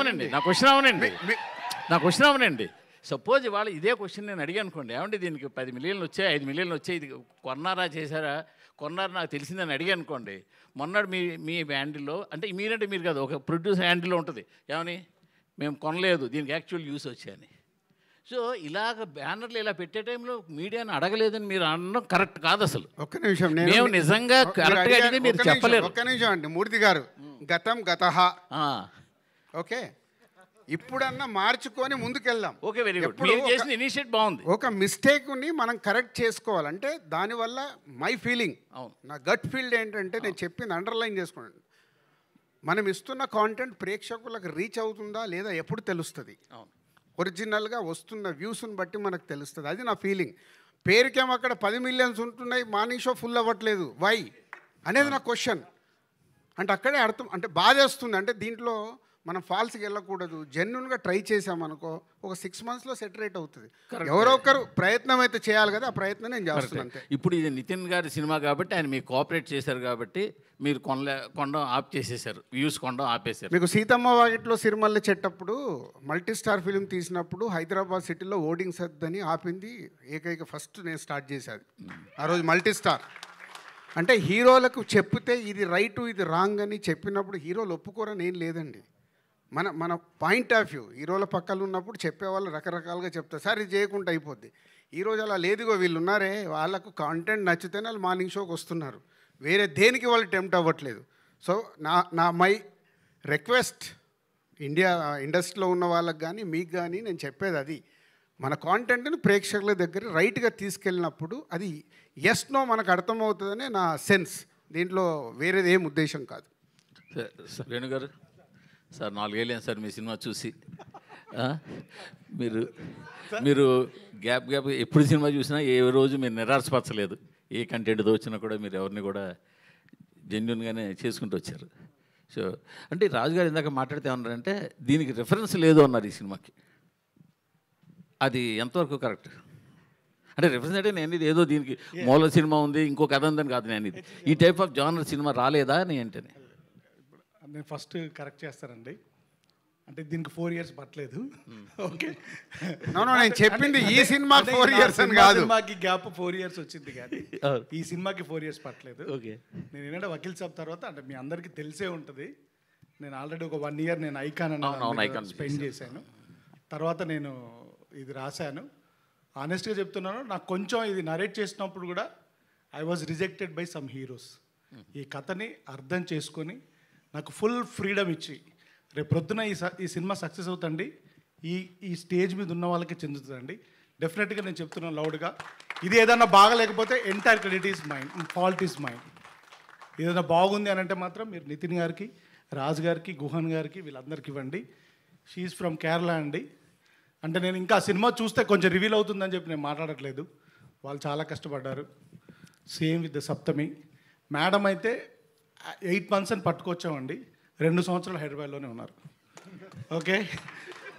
అవనండి, సపోజ్ ఇవాళ ఇదే క్వశ్చన్ నేను అడిగాను అనుకోండి, ఏమంటే దీనికి 10 మిలియన్లు వచ్చాయి, 5 మిలియన్లు వచ్చాయి, ఇది కొన్నారా చేశారా, కొన్నారు నాకు తెలిసిందని అడిగాను అనుకోండి, మొన్నటి మీ హ్యాండిల్లో అంటే మీరంటే మీరు కాదు, ఒక ప్రొడ్యూసర్ హ్యాండిల్లో ఉంటుంది, ఏమని మేము కొనలేదు, దీనికి యాక్చువల్ యూస్ వచ్చాయని. సో ఇలాగ బ్యానర్లు ఇలా పెట్టే టైంలో మీడియాని అడగలేదని మీరు అనడం కరెక్ట్ కాదు అసలు. ఒక్క నిమిషం, మేము నిజంగా కరెక్ట్గా అడిగితే మీరు చెప్పలేరు. ఒక్క నిమిషం అండి మూర్తి గారు, గతం గతహ, ఓకే, ఇప్పుడన్నా మార్చుకొని ముందుకెళ్దాం. Okay, very good. మీరు చేసిన ఇనిషియేట్ బాగుంది. ఒక మిస్టేక్ని మనం కరెక్ట్ చేసుకోవాలంటే దానివల్ల మై ఫీలింగ్, నా గట్ ఫీల్డ్ ఏంటంటే నేను చెప్పింది అండర్లైన్ చేసుకోండి, మనం ఇస్తున్న కాంటెంట్ ప్రేక్షకులకు రీచ్ అవుతుందా లేదా ఎప్పుడు తెలుస్తుంది. ఒరిజినల్గా వస్తున్న వ్యూస్ని బట్టి మనకు తెలుస్తుంది, అది నా ఫీలింగ్. పేరుకేమో అక్కడ 10 మిలియన్స్ ఉంటున్నాయి, మార్నింగ్ షో ఫుల్ అవ్వట్లేదు, వై అనేది నా క్వశ్చన్. అంటే అక్కడే అర్థం, అంటే బాధేస్తుంది. అంటే దీంట్లో మనం ఫాల్స్కి వెళ్ళకూడదు, జెన్యున్గా ట్రై చేసామనుకో ఒక 6 మంత్స్లో సెటరేట్ అవుతుంది. ఎవరో ఒకరు ప్రయత్నం అయితే చేయాలి కదా, ఆ ప్రయత్నం నేను చేస్తున్నాను. ఇప్పుడు ఇది నితిన్ గారి సినిమా కాబట్టి ఆయన మీకు కోఆపరేట్ చేశారు కాబట్టి మీరు కొనడం ఆఫ్ చేసేసారు, వ్యూస్ కొనడం ఆపేశారు. మీకు Seethamma Vakitlo Sirimalle చెట్టప్పుడు multi star film తీసినప్పుడు హైదరాబాద్ సిటీలో ఓడింగ్ సర్దని ఆపింది ఏకైక ఫస్ట్ నేను స్టార్ట్ చేశాను ఆ రోజు మల్టీ స్టార్. అంటే హీరోలకు చెప్తే ఇది రైటు ఇది రాంగ్ అని చెప్పినప్పుడు హీరోలు ఒప్పుకోరని ఏం లేదండి. మన పాయింట్ ఆఫ్ వ్యూ, హీరోల పక్కన ఉన్నప్పుడు చెప్పేవాళ్ళు రకరకాలుగా చెప్తారు, సార్ ఇది చేయకుండా అయిపోద్ది. ఈరోజు అలా లేదుగో, వీళ్ళు ఉన్నారే వాళ్ళకు కాంటెంట్ నచ్చితేనే వాళ్ళు మార్నింగ్ షోకి వస్తున్నారు, వేరే దేనికి వాళ్ళు టెంప్ట్ అవ్వట్లేదు. సో మై రిక్వెస్ట్ ఇండస్ట్రీలో ఉన్న వాళ్ళకి కానీ మీకు కానీ నేను చెప్పేది అది, మన కాంటెంట్ని ప్రేక్షకుల దగ్గర రైట్గా తీసుకెళ్ళినప్పుడు అది ఎస్ నో మనకు అర్థమవుతుందనే నా సెన్స్, దీంట్లో వేరేది ఏం ఉద్దేశం కాదు. వేణుగారు సార్ 4 ఏళ్ళేం సార్ మీ సినిమా చూసి, మీరు గ్యాప్ ఎప్పుడు సినిమా చూసినా ఏ రోజు మీరు నిరాశపరచలేదు, ఏ కంటెంట్తో వచ్చినా కూడా మీరు ఎవరిని కూడా జెన్యున్గానే చేసుకుంటూ వచ్చారు. సో అంటే రాజుగారు ఇందాక మాట్లాడితే ఏమన్నారంటే దీనికి రిఫరెన్స్ లేదు అన్నారు ఈ సినిమాకి, అది ఎంతవరకు కరెక్ట్? అంటే రిఫరెన్స్ అంటే నేను ఇది ఏదో దీనికి మూల సినిమా ఉంది ఇంకో కథ ఉందని కాదు, నేను ఇది ఈ టైప్ ఆఫ్ జానర్ సినిమా రాలేదా అని అంటేనే. నేను ఫస్ట్ కరెక్ట్ చేస్తానండి, అంటే దీనికి 4 years పట్టలేదు. ఓకే, నేను చెప్పింది ఈ సినిమా 4 years అని కాదు, సినిమాకి గ్యాప్ 4 years వచ్చింది కానీ ఈ సినిమాకి 4 years పట్టలేదు. ఓకే, నేను ఏంటంటే వకీల్ సాబ్ తర్వాత అంటే మీ అందరికీ తెలిసే ఉంటుంది, నేను ఆల్రెడీ ఒక 1 year నేను ఐకాన్ అని స్పెండ్ చేశాను. తర్వాత నేను ఇది రాశాను. ఆనెస్ట్గా చెప్తున్నాను, నాకు కొంచెం ఇది నరేట్ చేసినప్పుడు కూడా I was rejected by some heroes. ఈ కథని అర్థం చేసుకొని నాకు ఫుల్ ఫ్రీడమ్ ఇచ్చి రేపు ప్రొద్దున ఈ సినిమా సక్సెస్ అవుతండి, ఈ స్టేజ్ మీద ఉన్న వాళ్ళకి చెందుతుందండి. డెఫినెట్గా నేను చెప్తున్నాను లౌడ్గా, ఇది ఏదైనా బాగలేకపోతే entire credit is mine, fault is mine. ఏదైనా బాగుంది అని అంటే మాత్రం మీరు నితిన్ గారికి, రాజ్ గారికి, గుహన్ గారికి వీళ్ళందరికీ ఇవ్వండి. షీఈస్ ఫ్రమ్ కేరళ అండి. అంటే నేను ఇంకా సినిమా చూస్తే కొంచెం రివీల్ అవుతుందని చెప్పి నేను మాట్లాడట్లేదు, వాళ్ళు చాలా కష్టపడ్డారు. Same with the Saptami madam అయితే 8 months అని పట్టుకొచ్చామండి, 2 సంవత్సరాలు హైదరాబాద్లోనే ఉన్నారు. ఓకే,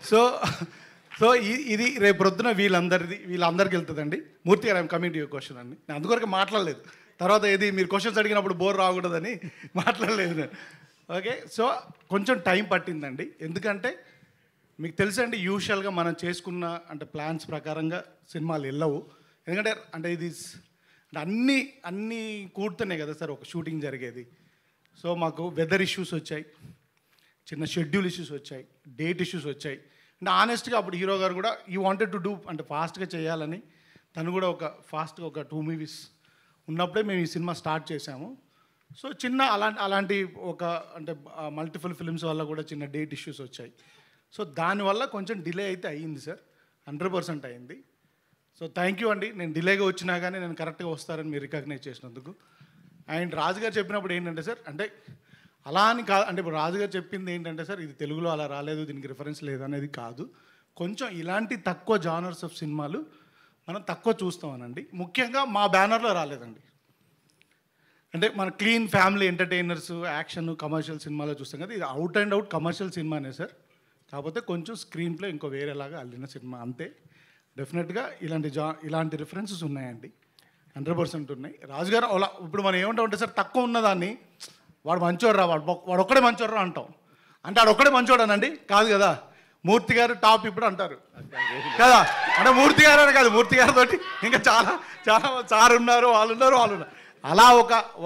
సో ఇది రేపు ప్రొద్దున వీళ్ళందరికీ వెళ్తుందండి. మూర్తి గారు I'm coming to your question అండి, నేను అందువరకు మాట్లాడలేదు, తర్వాత ఏది మీరు క్వశ్చన్స్ అడిగినప్పుడు బోర్ రాకూడదని మాట్లాడలేదు నేను. ఓకే, సో కొంచెం టైం పట్టిందండి, ఎందుకంటే మీకు తెలుసండి యూజువల్గా మనం చేసుకున్న అంటే ప్లాన్స్ ప్రకారంగా సినిమాలు వెళ్ళవు. ఎందుకంటే అంటే ఇది అంటే అన్నీ కూడుతున్నాయి కదా సార్ ఒక షూటింగ్ జరిగేది. సో మాకు వెదర్ ఇష్యూస్ వచ్చాయి, చిన్న షెడ్యూల్ ఇష్యూస్ వచ్చాయి, డేట్ ఇష్యూస్ వచ్చాయి. అంటే ఆనెస్ట్గా అప్పుడు హీరో గారు కూడా ఈ వాంటెడ్ టు డూ అంటే ఫాస్ట్గా చేయాలని, తను కూడా ఫాస్ట్గా ఒక 2 movies ఉన్నప్పుడే మేము ఈ సినిమా స్టార్ట్ చేసాము. సో చిన్న అలాంటి ఒక అంటే మల్టిపుల్ ఫిల్మ్స్ వల్ల కూడా చిన్న డేట్ ఇష్యూస్ వచ్చాయి. సో దానివల్ల కొంచెం డిలే అయితే అయ్యింది సార్, 100% అయింది. సో థ్యాంక్ యూ అండి, నేను డిలేగా వచ్చినా కానీ నేను కరెక్ట్గా వస్తారని మీరు రికగ్నైజ్ చేసినందుకు. అండ్ రాజుగారు చెప్పినప్పుడు ఏంటంటే సార్ అంటే అలా అని కాదు, అంటే ఇప్పుడు రాజుగారు చెప్పింది ఏంటంటే సార్ ఇది తెలుగులో అలా రాలేదు, దీనికి రిఫరెన్స్ లేదు అనేది కాదు. కొంచెం ఇలాంటి తక్కువ జానర్స్ ఆఫ్ సినిమాలు మనం తక్కువ చూస్తామనండి. ముఖ్యంగా మా బ్యానర్లో రాలేదండి. అంటే మన clean family entertainers, action, commercial సినిమాలో చూస్తాం కదా, ఇది అవుట్ అండ్ అవుట్ కమర్షియల్ సినిమానే సార్. కాకపోతే కొంచెం స్క్రీన్ ప్లే ఇంకో వేరేలాగా అల్లిన సినిమా అంతే. డెఫినెట్గా ఇలాంటి రిఫరెన్సెస్ ఉన్నాయండి, 100% ఉన్నాయి. రాజుగారు అలా ఇప్పుడు మనం ఏమంటామంటే సార్, తక్కువ ఉన్నదాన్ని వాడు మంచోడు రా, వాడు ఒక్కడే మంచోడు రా అంటాం. అంటే వాడు ఒక్కడే మంచోడు అనండి కాదు కదా, మూర్తి గారు టాప్ ఇప్పుడు అంటారు కదా. అంటే మూర్తి గారు అని కాదు, మూర్తి గారితో ఇంకా చాలా చాలా సార్ ఉన్నారు, వాళ్ళు ఉన్నారు. అలా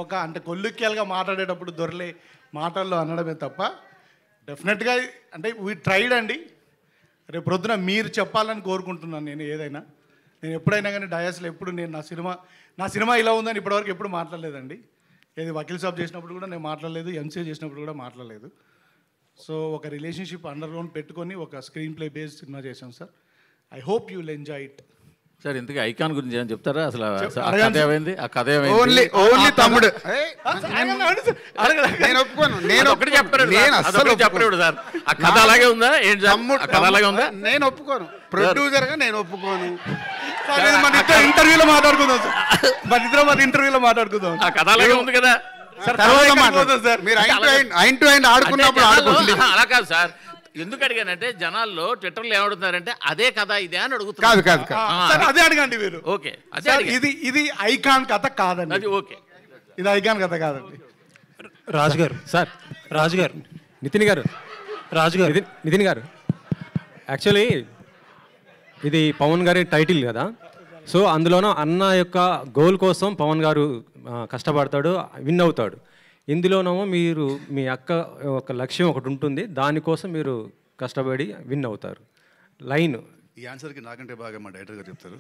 ఒక అంటే కొల్లుక్యాలుగా మాట్లాడేటప్పుడు దొరలే మాటల్లో అనడమే తప్ప డెఫినెట్గా అంటే వీ ట్రైడ్ అండి. రేపు ప్రొద్దున మీరు చెప్పాలని కోరుకుంటున్నాను. నేను ఎప్పుడైనా కానీ డయాస్లో ఎప్పుడు నేను నా సినిమా ఇలా ఉందని ఇప్పటివరకు ఎప్పుడు మాట్లాడలేదండి. ఏది వకీల్ సాబ్ చేసినప్పుడు కూడా నేను మాట్లాడలేదు, ఎంసీఏ చేసినప్పుడు కూడా మాట్లాడలేదు. సో ఒక రిలేషన్షిప్ అండర్గ్రౌండ్ పెట్టుకొని ఒక స్క్రీన్ ప్లే బేస్డ్ సినిమా చేశాం sir. I hope you will enjoy it. Sir ఇంతకీ ఐకాన్ గురించి ఏమని చెప్తారా? అసలు ఆ కథ ఓన్లీ తమ్ముడు నేను ఒప్పుకోను. నేను చెప్పలేడు సార్. ఆ కథ అలాగే ఉందా? కథ అలాగే ఉందా? నేను ఒప్పుకోను. ప్రొడ్యూసర్గా నేను ఒప్పుకోను. మన ఇద్దరు ఇంటర్వ్యూలో మాట్లాడుకుందాం సార్. మన ఇంటర్వ్యూలో మాట్లాడుకుందాం. ఆ కథ అలాగే ఉంది కదా. అలా కాదు సార్, ఎందుకు అడిగానంటే జనాల్లో ట్విట్టర్లో ఏమడుతున్నారంటే అదే కథ ఇదే అని అడుగుతున్నారు. అదే అడగండి మీరు. ఓకే, ఇది ఐకాన్ కథ కాదండి. అది ఓకే, ఇది ఐకాన్ కథ కాదండి. రాజు గారు సార్, రాజు గారు, నితిన్ గారు యాక్చువల్లీ ఇది పవన్ గారి టైటిల్ కదా. సో అందులోనూ అన్న యొక్క గోల్ కోసం పవన్ గారు కష్టపడతాడు, విన్ అవుతాడు. ఇందులోనేమో మీరు మీ అక్క ఒక లక్ష్యం ఒకటి ఉంటుంది, దానికోసం మీరు కష్టపడి విన్ అవుతారు. లైన్ ఈ ఆన్సర్కి నాకంటే బాగా మా డైరెక్టర్ గారు చెప్తారు.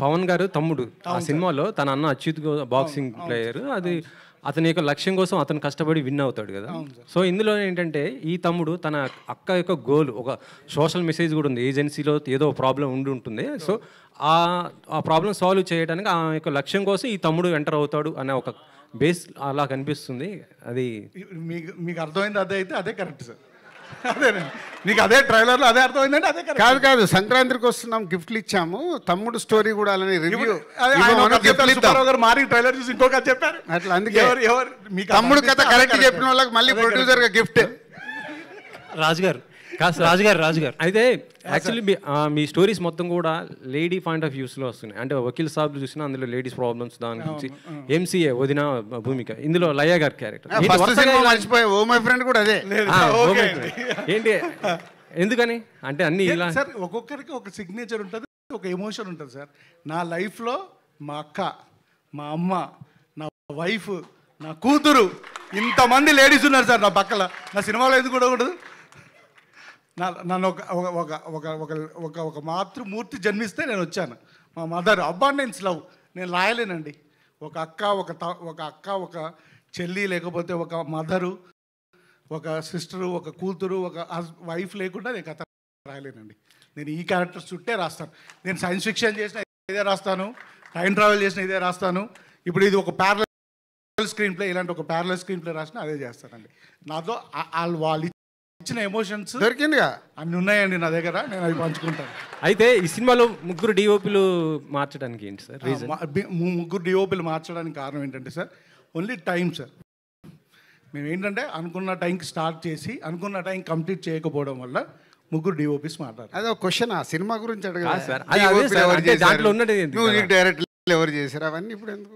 పవన్ గారు తమ్ముడు ఆ సినిమాలో తన అన్న అచ్యుత్ బాక్సింగ్ ప్లేయర్, అది అతని యొక్క లక్ష్యం కోసం అతను కష్టపడి విన్ అవుతాడు కదా. సో ఇందులో ఏంటంటే ఈ తమ్ముడు తన అక్క యొక్క గోల్, ఒక సోషల్ మెసేజ్ కూడా ఉంది, ఏజెన్సీలో ఏదో ప్రాబ్లం ఉంటుంది. సో ఆ ప్రాబ్లం సాల్వ్ చేయడానికి ఆ యొక్క లక్ష్యం కోసం ఈ తమ్ముడు ఎంటర్ అవుతాడు అనే ఒక బేస్ అలా కనిపిస్తుంది. అది మీకు అర్థమైంది, అదే అయితే అదే కరెక్ట్ సార్. అదేనండి, మీకు అదే ట్రైలర్లో అదే అర్థమైందంటే అదే కరెక్ట్. కాదు సంక్రాంతికి వస్తున్నాం, గిఫ్ట్లు ఇచ్చాము, తమ్ముడు స్టోరీ కూడా అలానే రివ్యూ మారి ట్రైలర్ చూసి ఇంకొక చెప్పారు అట్లా. అందుకే తమ్ముడు కథ కరెక్ట్ చెప్పిన వాళ్ళకి మళ్ళీ ప్రొడ్యూసర్గా గిఫ్ట్. రాజు గారు అయితే యాక్చువల్లీ మీ స్టోరీస్ మొత్తం కూడా లేడీ పాయింట్ ఆఫ్ వ్యూస్లో వస్తున్నాయి. అంటే వకీల్ సాబ్ చూసినా అందులో లేడీస్ ప్రాబ్లమ్స్, దాని గురించి ఎంసీఏ వదిన భూమిక, ఇందులో లయ గారి క్యారెక్టర్ ఓ మై ఫ్రెండ్ కూడా అదే. ఏంటి ఎందుకని అంటే అన్ని ఇలా సార్ ఒక్కొక్కరికి ఒక సిగ్నేచర్ ఉంటుంది, ఒక ఎమోషన్ ఉంటుంది సార్. నా లైఫ్లో మా అక్క, మా అమ్మ, నా వైఫ్, నా కూతురు, ఇంతమంది లేడీస్ ఉన్నారు సార్ నా పక్కల. నా సినిమాలో ఎందుకు కూడా ఉండదు? నన్ను ఒక మాతృమూర్తి జన్మిస్తే నేను వచ్చాను. మా మదర్ అబాండెన్స్ లవ్ నేను లాయలేనండి. ఒక అక్క ఒక చెల్లి, లేకపోతే ఒక మదరు, ఒక సిస్టరు, ఒక కూతురు, ఒక వైఫ్ లేకుండా నేను కథ రాయలేనండి. నేను ఈ క్యారెక్టర్స్ చుట్టే రాస్తాను. నేను సైన్స్ ఫిక్షన్ చేసిన ఇదే రాస్తాను, టైం ట్రావెల్ చేసిన ఇదే రాస్తాను. ఇప్పుడు ఇది ఒక ప్యారలల్ స్క్రీన్ ప్లే, ఇలాంటి ఒక ప్యారలల్ స్క్రీన్ ప్లే రాసిన అదే చేస్తానండి. నాతో వాళ్ళు ఇచ్చిన ఎమోషన్స్ దొరికిందిగా అన్ని ఉన్నాయండి నా దగ్గర, నేను అవి పంచుకుంటాను. అయితే ఈ సినిమాలో ముగ్గురు డిఓపీలు మార్చడానికి ఏంటి సార్ రీజన్? ముగ్గురు డిఓపీలు మార్చడానికి కారణం ఏంటంటే సార్, ఓన్లీ టైం సార్. మేము ఏంటంటే అనుకున్న టైంకి స్టార్ట్ చేసి అనుకున్న టైం కంప్లీట్ చేయకపోవడం వల్ల ముగ్గురు డిఓపీస్ మాట్లాడారు. అదే ఒక క్వశ్చన్, ఆ సినిమా గురించి అడగాలి సార్. దాంట్లో ఉన్నది డైరెక్టర్లు ఎవరు చేశారు అవన్నీ ఇప్పుడు ఎందుకు?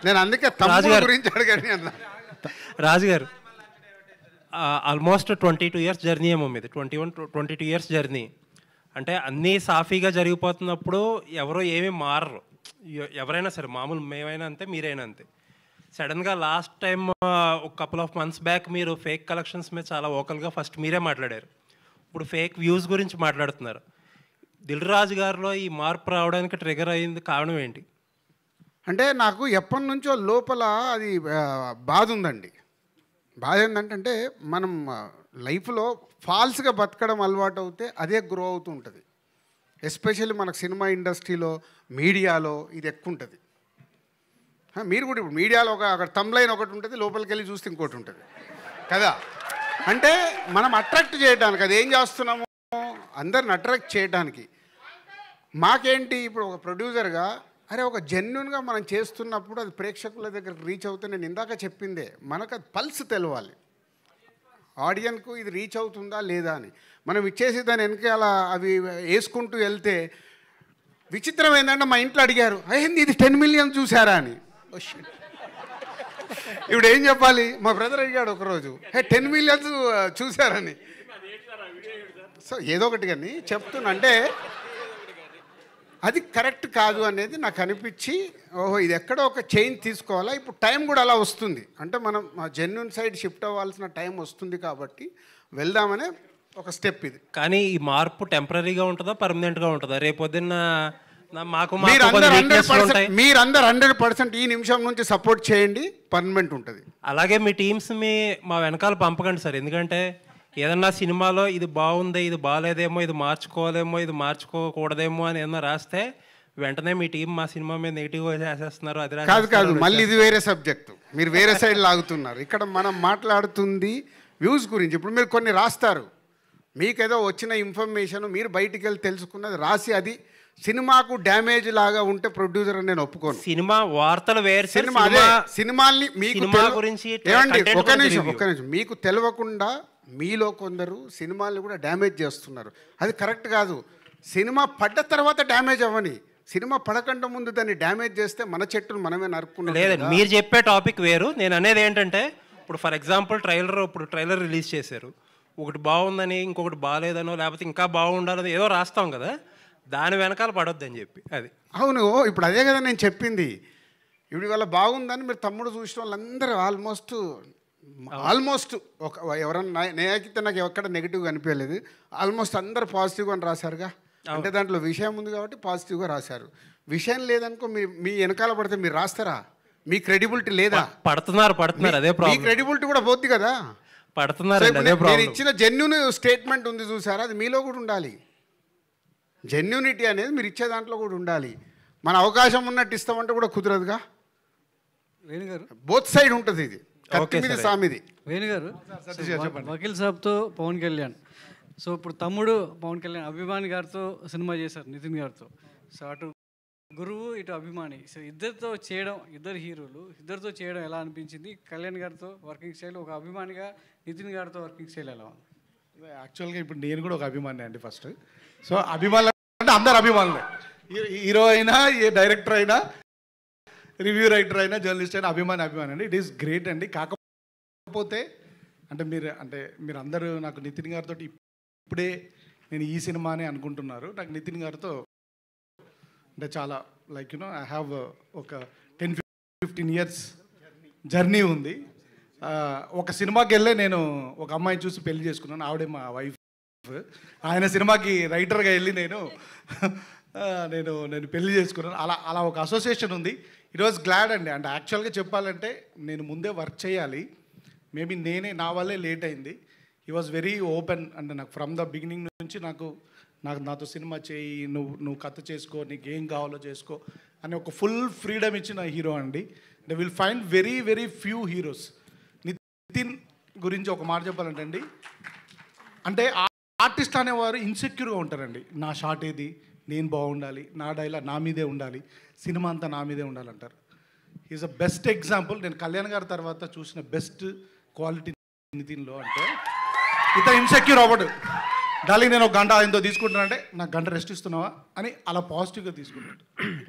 నేను అందుకే తమ్ముడు గురించి అడగాను అన్న. రాజు గారు ఆల్మోస్ట్ 22 ఇయర్స్ జర్నీ ఏమో మీది, 22 ఇయర్స్ జర్నీ. అంటే అన్నీ సాఫీగా జరిగిపోతున్నప్పుడు ఎవరో ఏమీ మారరు, ఎవరైనా సరే, మామూలు మేమైనా అంతే, మీరైనా అంతే. సడన్గా లాస్ట్ టైం ఒక కపుల్ ఆఫ్ మంత్స్ బ్యాక్ మీరు ఫేక్ కలెక్షన్స్ మీద చాలా వోకల్గా ఫస్ట్ మీరే మాట్లాడారు. ఇప్పుడు ఫేక్ వ్యూస్ గురించి మాట్లాడుతున్నారు. దిల్ రాజు గారిలో ఈ మార్పు రావడానికి ట్రిగర్ అయింది కారణం ఏంటి? అంటే నాకు ఎప్పటి నుంచో లోపల అది బాధ ఉందండి. బాధ ఏంటంటే మనం లైఫ్లో ఫాల్స్గా బతకడం అలవాటు అవుతే అదే గ్రో అవుతూ ఉంటుంది. ఎస్పెషల్లీ మనకు సినిమా ఇండస్ట్రీలో, మీడియాలో ఇది ఎక్కువ ఉంటుంది. మీరు కూడా ఇప్పుడు మీడియాలో అక్కడ తమ్లైన్ ఒకటి ఉంటుంది, లోపలికి వెళ్ళి చూస్తే ఇంకోటి ఉంటుంది కదా. అంటే మనం అట్రాక్ట్ చేయడానికి, అది ఏం చేస్తున్నాము, అందరిని అట్రాక్ట్ చేయడానికి. మాకేంటి ఇప్పుడు ఒక ప్రొడ్యూసర్గా, అరే ఒక జెన్యున్గా మనం చేస్తున్నప్పుడు అది ప్రేక్షకుల దగ్గరకు రీచ్ అవుతే, నేను ఇందాక చెప్పిందే, మనకు అది పల్స్ తెలవాలి ఆడియన్కు, ఇది రీచ్ అవుతుందా లేదా అని. మనం ఇచ్చేసి దాని వెనకాల అవి వేసుకుంటూ వెళ్తే, విచిత్రం ఏంటంటే మా ఇంట్లో అడిగారు, అయ్యింది ఇది 10 million చూసారా అని. ఇప్పుడు ఏం చెప్పాలి, మా బ్రదర్ అడిగాడు ఒకరోజు, 10 million చూసారని. సో ఏదో ఒకటి కానీ చెప్తున్నా, అంటే అది కరెక్ట్ కాదు అనేది నాకు అనిపించి, ఓహో ఇది ఎక్కడో ఒక చేంజ్ తీసుకోవాలా. ఇప్పుడు టైం కూడా అలా వస్తుంది, అంటే మనం జెన్యున్ సైడ్ షిఫ్ట్ అవ్వాల్సిన టైం వస్తుంది కాబట్టి వెళ్దామనే ఒక స్టెప్ ఇది. కానీ ఈ మార్పు టెంపరీగా ఉంటుందా, పర్మనెంట్గా ఉంటుందా? రేపొద్దున్న మాకు మీరందరూ 100% ఈ నిమిషం నుంచి సపోర్ట్ చేయండి, పర్మనెంట్ ఉంటుంది. అలాగే మీ టీమ్స్ మా వెనకాల పంపకండి సార్. ఎందుకంటే ఏదన్నా సినిమాలో ఇది బాగుంది, ఇది బాగాలేదేమో, ఇది మార్చుకోవాలేమో, ఇది మార్చుకోకూడదేమో అని ఏదన్నా రాస్తే వెంటనే మీ టీం మా సినిమా మీద నెగిటివ్గా చేసేస్తున్నారు. అది కాదు, మళ్ళీ ఇది వేరే సబ్జెక్టు, మీరు వేరే సైడ్ లాగుతున్నారు. ఇక్కడ మనం మాట్లాడుతుంది వ్యూస్ గురించి. ఇప్పుడు మీరు కొన్ని రాస్తారు, మీకేదో వచ్చిన ఇన్ఫర్మేషన్ మీరు బయటికి వెళ్ళి తెలుసుకున్నది రాసి, అది సినిమాకు డ్యామేజ్ లాగా ఉంటే ప్రొడ్యూసర్ అని నేను ఒప్పుకోను. సినిమా వార్తలు వేరు, సినిమాల్ని మీకు ఏమండి, ఒక నిమిషం, మీకు తెలియకుండా మీలో కొందరు సినిమాల్ని కూడా డ్యామేజ్ చేస్తున్నారు. అది కరెక్ట్ కాదు. సినిమా పడ్డ తర్వాత డ్యామేజ్ అవ్వని, సినిమా పడకుండా ముందు దాన్ని డ్యామేజ్ చేస్తే మన చెట్టును మనమే నరుక్కున్నాం. లేదండి, మీరు చెప్పే టాపిక్ వేరు. నేను అనేది ఏంటంటే, ఇప్పుడు ఫర్ ఎగ్జాంపుల్ ట్రైలర్ రిలీజ్ చేశారు, ఒకటి బాగుందని ఇంకొకటి బాగాలేదనో, లేకపోతే ఇంకా బాగుండాలని ఏదో రాస్తాం కదా, దాని వెనకాల పడొద్దని చెప్పి. అది అవును, ఇప్పుడు అదే కదా నేను చెప్పింది. ఇప్పుడు ఇవాళ బాగుందని మీరు తమ్ముడు చూసిన వాళ్ళందరూ ఆల్మోస్ట్ ఒక ఎవరన్నా నేనైతే నాకు ఎక్కడ నెగిటివ్గా అనిపించలేదు. ఆల్మోస్ట్ అందరు పాజిటివ్గా అని రాశారుగా. అంటే దాంట్లో విషయం ఉంది కాబట్టి పాజిటివ్గా రాశారు. విషయం లేదనుకో, మీ వెనకాల పడితే మీరు రాస్తారా? మీ క్రెడిబిలిటీ లేదా? పడుతున్నారు, అదే ప్రాబ్లం. మీ క్రెడిబిలిటీ కూడా పోద్ది కదా. పడుతున్నారు. నేను ఇచ్చిన జెన్యూన్ స్టేట్మెంట్ ఉంది చూసారా, అది మీలో కూడా ఉండాలి. జెన్యూనిటీ అనేది మీరు ఇచ్చే దాంట్లో కూడా ఉండాలి. మన అవకాశం ఉన్నట్టు ఇస్తామంటే కూడా కుదరదుగా. వేణుగారు, బోత్ సైడ్ ఉంటుంది ఇది. సామిది వేణుగారు, వకీల్ సాబ్తో పవన్ కళ్యాణ్, సో ఇప్పుడు తమ్ముడు పవన్ కళ్యాణ్ అభిమాని గారితో సినిమా చేశారు, నితిన్ గారితో. సో అటు గురువు, ఇటు అభిమాని, సో ఇద్దరితో చేయడం, ఇద్దరు హీరోలు ఇద్దరితో చేయడం ఎలా అనిపించింది? కళ్యాణ్ గారితో వర్కింగ్ స్టైల్, ఒక అభిమానిగా నితిన్ గారితో వర్కింగ్ స్టైల్ ఎలా ఉంది? యాక్చువల్గా ఇప్పుడు నేను కూడా ఒక అభిమాని అండి ఫస్ట్. సో అభిమానులు అంటే అందరు అభిమానులే, హీరో అయినా, ఏ డైరెక్టర్ అయినా, రివ్యూ రైటర్ అయినా, జర్నలిస్ట్ అయినా అభిమాని అండి. ఇట్ ఈస్ గ్రేట్ అండి. కాకపోతే అంటే మీరు అందరూ నాకు నితిన్ గారితో ఇప్పుడే నేను ఈ సినిమానే అనుకుంటున్నారు. నాకు నితిన్ గారితో అంటే చాలా లైక్ ఐ హ్యావ్ ఒక 10-15 years జర్నీ ఉంది. ఒక సినిమాకి వెళ్ళే నేను ఒక అమ్మాయిని చూసి పెళ్లి చేసుకున్నాను, ఆవిడే మా వైఫ్. ఆయన సినిమాకి రైటర్గా వెళ్ళి నేను పెళ్లి చేసుకున్నాను. అలా ఒక అసోసియేషన్ ఉంది. ఇట్ వాజ్ గ్లాడ్ అండి. అంటే యాక్చువల్గా చెప్పాలంటే నేను ముందే వర్క్ చేయాలి, మేబీ నా వల్లే లేట్ అయింది. He was very open. అంటే నాకు ఫ్రమ్ ద బిగినింగ్ నుంచి నాతో సినిమా చేయి, నువ్వు కథ చేసుకో, నీకు ఏం కావాలో చేసుకో అని ఒక ఫుల్ ఫ్రీడమ్ ఇచ్చిన హీరో అండి. They will find very very few heroes. Nitin గురించి ఒక మాట చెప్పాలంటే అండి, అంటే ఆర్టిస్ట్ అనేవారు ఇన్సెక్యూర్గా ఉంటారండి. నా షాట్ ఏది, నేను బాగుండాలి, నా డైలాగ్ నా మీదే ఉండాలి, సినిమా అంతా నా మీదే ఉండాలంటారు. Is a best example. నేను కళ్యాణ్ గారి తర్వాత చూసిన బెస్ట్ క్వాలిటీ నితిన్లో. అంటే ఇంత ఇన్సెక్యూర్ అవ్వడు. డార్లింగ్ నేను ఒక గంట ఆయనతో తీసుకుంటానంటే నాకు గంట రెస్ట్ ఇస్తున్నావా అని అలా పాజిటివ్గా తీసుకుంటాడు.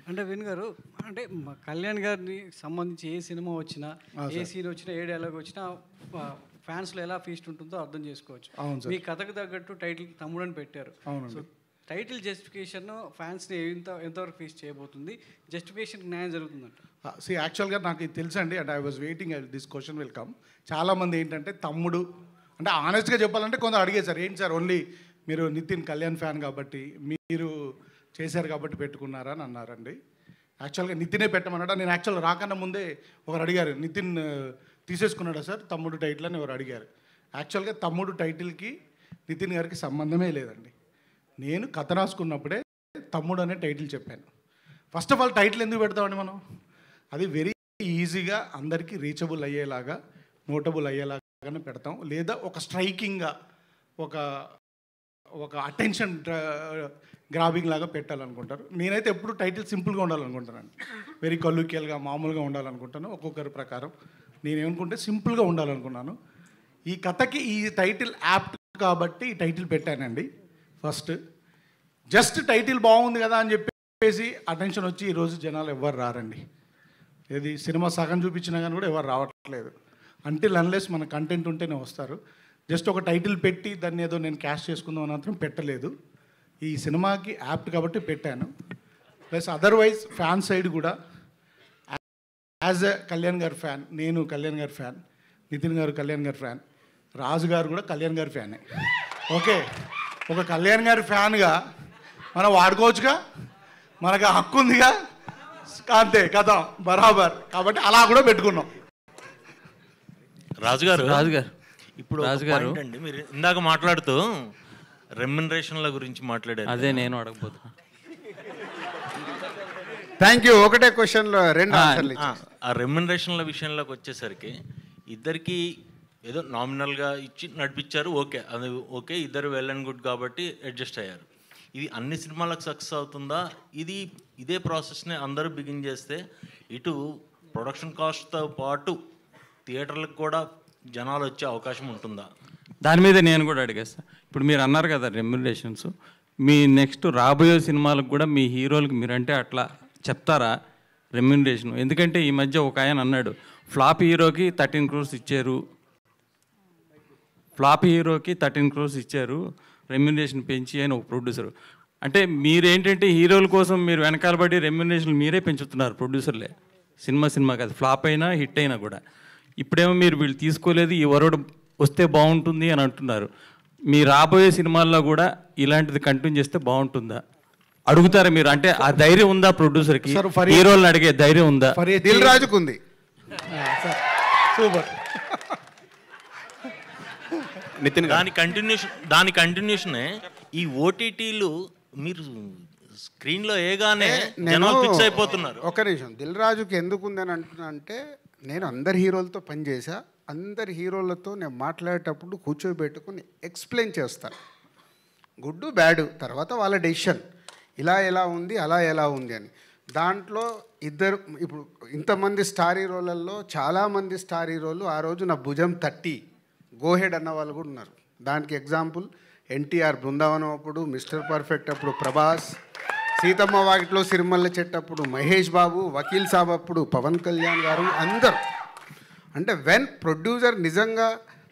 అంటే వేణు గారు, అంటే కళ్యాణ్ గారిని సంబంధించి ఏ సినిమా వచ్చినా, ఏ సీన్ వచ్చినా, ఏ డైలాగ్ వచ్చినా ఫ్యాన్స్లో ఎలా ఫీస్ట్ ఉంటుందో అర్థం చేసుకోవచ్చు. మీ కథకు తగ్గట్టు టైటిల్ తమ్ముడు అని పెట్టారు. సో టైటిల్ జస్టిఫికేషన్ ఫ్యాన్స్ని ఎంతవరకు ఫేస్ చేయబోతుంది? జస్టిఫికేషన్ న్యాయం జరుగుతుందంట. యాక్చువల్గా నాకు ఇది తెలుసండి. And I was waiting this question will come. చాలామంది ఏంటంటే తమ్ముడు అంటే ఆనెస్ట్గా చెప్పాలంటే కొందరు అడిగేశారు, ఏంటి సార్ ఓన్లీ మీరు నితిన్ కళ్యాణ్ ఫ్యాన్ కాబట్టి మీరు చేశారు కాబట్టి పెట్టుకున్నారా అని అన్నారండి. యాక్చువల్గా నితినే పెట్టమన్నాడా. నేను యాక్చువల్గా రాకన్నా ముందే ఒకరు అడిగారు, నితిన్ తీసేసుకున్నాడా సార్ తమ్ముడు టైటిల్ అని ఎవరు అడిగారు. యాక్చువల్గా తమ్ముడు టైటిల్కి నితిన్ గారికి సంబంధమే లేదండి. నేను కథ రాసుకున్నప్పుడే తమ్ముడు అనే టైటిల్ చెప్పాను. ఫస్ట్ ఆఫ్ ఆల్ టైటిల్ ఎందుకు పెడతామండి మనం? అది వెరీ ఈజీగా అందరికీ రీచబుల్ అయ్యేలాగా, నోటబుల్ అయ్యేలాగా లాగానే పెడతాం, లేదా ఒక స్ట్రైకింగ్గా ఒక అటెన్షన్ గ్రాబింగ్ లాగా పెట్టాలనుకుంటారు. నేనైతే ఎప్పుడు టైటిల్ సింపుల్గా ఉండాలనుకుంటానండి, వెరీ కల్లుకియల్గా మామూలుగా ఉండాలనుకుంటాను. ఒక్కొక్కరి ప్రకారం నేనేమనుకుంటే సింపుల్గా ఉండాలనుకున్నాను. ఈ కథకి ఈ టైటిల్ యాప్ట్ కాబట్టి ఈ టైటిల్ పెట్టానండి. ఫస్ట్ జస్ట్ టైటిల్ బాగుంది కదా అని చెప్పేసి అటెన్షన్ వచ్చి ఈరోజు జనాలు ఎవరు రారండి. ఏది సినిమా సగం చూపించినా కానీ కూడా ఎవరు రావట్లేదు. అంటిల్ అన్లెస్ మన కంటెంట్ ఉంటేనే వస్తారు. జస్ట్ ఒక టైటిల్ పెట్టి దాన్ని ఏదో నేను క్యాష్ చేసుకుందాం అని మాత్రం పెట్టలేదు. ఈ సినిమాకి యాప్ట్ కాబట్టి పెట్టాను. ప్లస్ అదర్వైజ్ ఫ్యాన్ సైడ్ కూడా యాజ్ ఎ కళ్యాణ్ గారి ఫ్యాన్, నేను కళ్యాణ్ గారి ఫ్యాన్, నితిన్ గారు కళ్యాణ్ గారి ఫ్యాన్, రాజు గారు కూడా కళ్యాణ్ గారి ఫ్యానే. ఓకే, ఒక కళ్యాణ్ గారి ఫ్యాన్గా మనం వాడుకోవచ్చుగా, మనకు హక్కు ఉందిగా, అంతే కథ బరాబర్. కాబట్టి అలా కూడా పెట్టుకున్నాం. రాజుగారు ఇప్పుడు point అండి, మీరు ఇందాక మాట్లాడుతూ రెమ్యునరేషన్ల గురించి మాట్లాడారు. అదే నేను అడగబోతున్నా. Thank you. ఒకటే క్వశ్చన్లో 2 ఆన్సర్లు. ఆ రెమ్యునరేషన్ల విషయంలోకి వచ్చేసరికి ఇద్దరికి ఏదో నామినల్గా ఇచ్చి నడిపించారు, ఓకే, అది ఓకే, ఇద్దరు వెల్ అండ్ గుడ్ కాబట్టి అడ్జస్ట్ అయ్యారు. ఇది అన్ని సినిమాలకు సక్సెస్ అవుతుందా? ఇదే ప్రాసెస్ని అందరూ బిగిన్ చేస్తే ఇటు ప్రొడక్షన్ కాస్ట్తో పాటు థియేటర్లకు కూడా జనాలు వచ్చే అవకాశం ఉంటుందా? దాని మీద నేను కూడా అడిగేస్తాను. ఇప్పుడు మీరు అన్నారు కదా రెమ్యునరేషన్స్, మీ నెక్స్ట్ రాబోయే సినిమాలకు కూడా మీ హీరోలకు మీరంటే అట్లా చెప్తారా రెమ్యునరేషన్? ఎందుకంటే ఈ మధ్య ఒక ఆయన అన్నాడు, ఫ్లాప్ హీరోకి 13 crores ఇచ్చారు, రెమ్యునరేషన్ పెంచి అని ఒక ప్రొడ్యూసర్. అంటే మీరేంటంటే హీరోల కోసం మీరు వెనకాల పడి రెమ్యునరేషన్ మీరే పెంచుతున్నారు ప్రొడ్యూసర్లే, సినిమా కాదు, ఫ్లాప్ అయినా హిట్ అయినా కూడా. ఇప్పుడేమో మీరు వీళ్ళు తీసుకోలేదు, ఈ వరడు వస్తే బాగుంటుంది అని అంటున్నారు. మీ రాబోయే సినిమాల్లో కూడా ఇలాంటిది కంటిన్యూ చేస్తే బాగుంటుందా అడుగుతారా మీరు? అంటే ఆ ధైర్యం ఉందా ప్రొడ్యూసర్కి, హీరోలను అడిగే ధైర్యం ఉందా? దిల్ రాజుకు ఉంది. సూపర్. దాని కంటిన్యూషనే ఈ ఓటీటీలు మీరు స్క్రీన్లో ఏగానే జనాలు ఫిక్స్ అయిపోతున్నారు. ఒక నిమిషం, దిల్ రాజుకి ఎందుకు ఉందని అంటున్నా అంటే, నేను అందరి హీరోలతో పనిచేసా, అందరి హీరోలతో నేను మాట్లాడేటప్పుడు కూర్చోబెట్టుకుని ఎక్స్ప్లెయిన్ చేస్తాను, గుడ్ బ్యాడ్, తర్వాత వాళ్ళ డెసిషన్, ఇలా ఎలా ఉంది అలా ఎలా ఉంది అని. దాంట్లో ఇప్పుడు ఇంతమంది స్టార్ హీరోలలో చాలామంది స్టార్ హీరోలు ఆ రోజు నా భుజం తట్టి గోహెడ్ అన్న వాళ్ళు కూడా ఉన్నారు. దానికి ఎగ్జాంపుల్ ఎన్టీఆర్ బృందావనం అప్పుడు, మిస్టర్ పర్ఫెక్ట్ అప్పుడు ప్రభాస్, సీతమ్మ వాకిట్లో సిరిమల్ల చెట్టు అప్పుడు మహేష్ బాబు, వకీల్ సాబ్ అప్పుడు పవన్ కళ్యాణ్ గారు, అందరు. అంటే వెన్ ప్రొడ్యూసర్ నిజంగా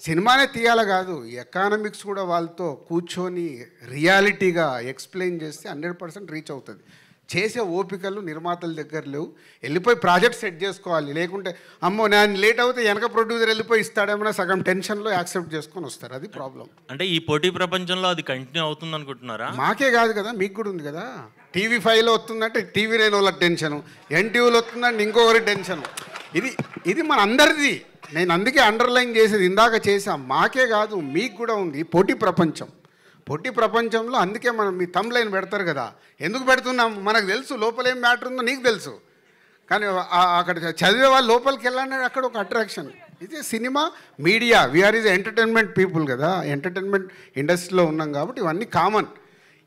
సినిమానే తీయాల కాదు, ఎకానమిక్స్ కూడా వాళ్ళతో కూర్చొని రియాలిటీగా ఎక్స్ప్లెయిన్ చేస్తే 100% రీచ్ అవుతుంది. చేసే ఓపికలు నిర్మాతల దగ్గర లేవు. వెళ్ళిపోయి ప్రాజెక్ట్ సెట్ చేసుకోవాలి, లేకుంటే అమ్మో నేను లేట్ అవుతే వెనక ప్రొడ్యూసర్ వెళ్ళిపోయి ఇస్తాడేమన్నా సగం టెన్షన్లో యాక్సెప్ట్ చేసుకొని వస్తారు. అది ప్రాబ్లం. అంటే ఈ పోటీ ప్రపంచంలో అది కంటిన్యూ అవుతుంది అనుకుంటున్నారా? మాకే కాదు కదా, మీకు కూడా ఉంది కదా. TV5లో వస్తుందంటే TV9 వాళ్ళకి టెన్షను, NTVలో వస్తుందంటే ఇంకొకరి టెన్షను. ఇది మన అందరిది. నేను అందుకే అండర్లైన్ చేసేది ఇందాక చేసాం, మాకే కాదు మీకు కూడా ఉంది పోటీ ప్రపంచం. పోటీ ప్రపంచంలో అందుకే మనం మీ థంబ్ లైన్ పెడతారు కదా, ఎందుకు పెడుతున్నాం మనకు తెలుసు, లోపల ఏం మ్యాటర్ ఉందో నీకు తెలుసు. కానీ అక్కడ చదివే వాళ్ళు లోపలికి వెళ్ళాలని అక్కడ ఒక అట్రాక్షన్. ఇది cinema media, we are is entertainment people కదా, ఎంటర్టైన్మెంట్ ఇండస్ట్రీలో ఉన్నాం కాబట్టి ఇవన్నీ కామన్.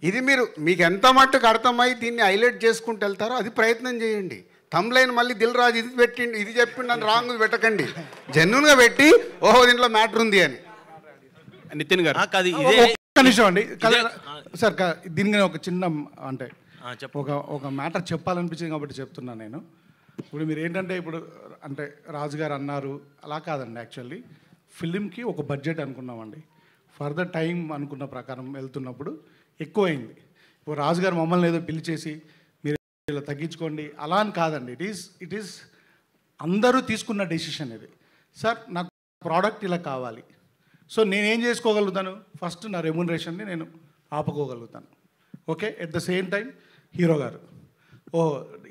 ఇది మీకు ఎంత మట్టుకు అర్థమై దీన్ని హైలైట్ చేసుకుంటూ వెళ్తారో అది ప్రయత్నం చేయండి. థంబ్ లైన్ మళ్ళీ దిల్ రాజు ఇది పెట్టిండి, ఇది చెప్పిండి అని రాంగ్ పెట్టకండి, జెన్యున్గా పెట్టి ఓహో దీంట్లో మ్యాటర్ ఉంది అని. నితిన్ గారు ఒక్క నిమిషం అండి సార్, దీనికనే ఒక చిన్న అంటే ఒక మ్యాటర్ చెప్పాలనిపించింది కాబట్టి చెప్తున్నాను నేను. ఇప్పుడు మీరు ఏంటంటే ఇప్పుడు అంటే రాజుగారు అన్నారు అలా కాదండి. యాక్చువల్లీ ఫిలింకి ఒక బడ్జెట్ అనుకున్నామండి, ఫర్దర్ టైం అనుకున్న ప్రకారం వెళ్తున్నప్పుడు ఎక్కువైంది. ఇప్పుడు రాజుగారు మమ్మల్ని ఏదో పిలిచేసి మీరు ఇలా తగ్గించుకోండి అలా అని కాదండి. ఇట్ ఈస్ అందరూ తీసుకున్న డెసిషన్ ఇది. సార్ నాకు ప్రోడక్ట్ ఇలా కావాలి, సో నేనేం చేసుకోగలుగుతాను, ఫస్ట్ నా రెమ్యునరేషన్ని నేను ఆపుకోగలుగుతాను. Okay, at the same time hero గారు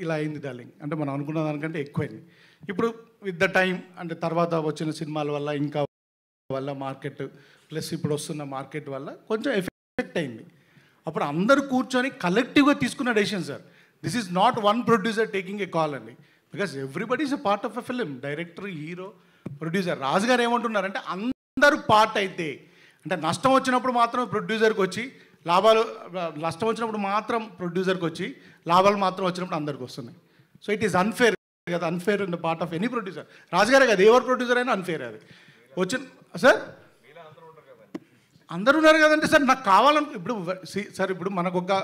ఇలా అయింది డార్లింగ్ అంటే మనం అనుకున్న దానికంటే ఎక్కువైంది. ఇప్పుడు విత్ ద టైం అంటే తర్వాత వచ్చిన సినిమాల వల్ల ఇంకా వల్ల మార్కెట్ ప్లస్ ఇప్పుడు వస్తున్న మార్కెట్ వల్ల కొంచెం ఎఫెక్ట్ అయింది. అప్పుడు అందరూ కూర్చొని కలెక్టివ్గా తీసుకున్న decision sir. This is not one producer taking a call అండి, because everybody is a part of a film, director, hero, producer. రాజుగారు ఏమంటున్నారంటే అందరూ పార్ట్ అయితే, అంటే నష్టం వచ్చినప్పుడు మాత్రం ప్రొడ్యూసర్కి వచ్చి లాభాలు, నష్టం వచ్చినప్పుడు మాత్రం ప్రొడ్యూసర్కి వచ్చి లాభాలు మాత్రం వచ్చినప్పుడు అందరికి వస్తున్నాయి. సో ఇట్ ఈస్ అన్ఫేర్ కదా, unfair in the part of any producer. రాజుగారే కదా, ఎవరు ప్రొడ్యూసర్ అయినా అన్ఫేర్ అది వచ్చిన. సార్ అందరు ఉన్నారు కదంటే సార్, నాకు కావాలను ఇప్పుడు సార్, ఇప్పుడు మనకొక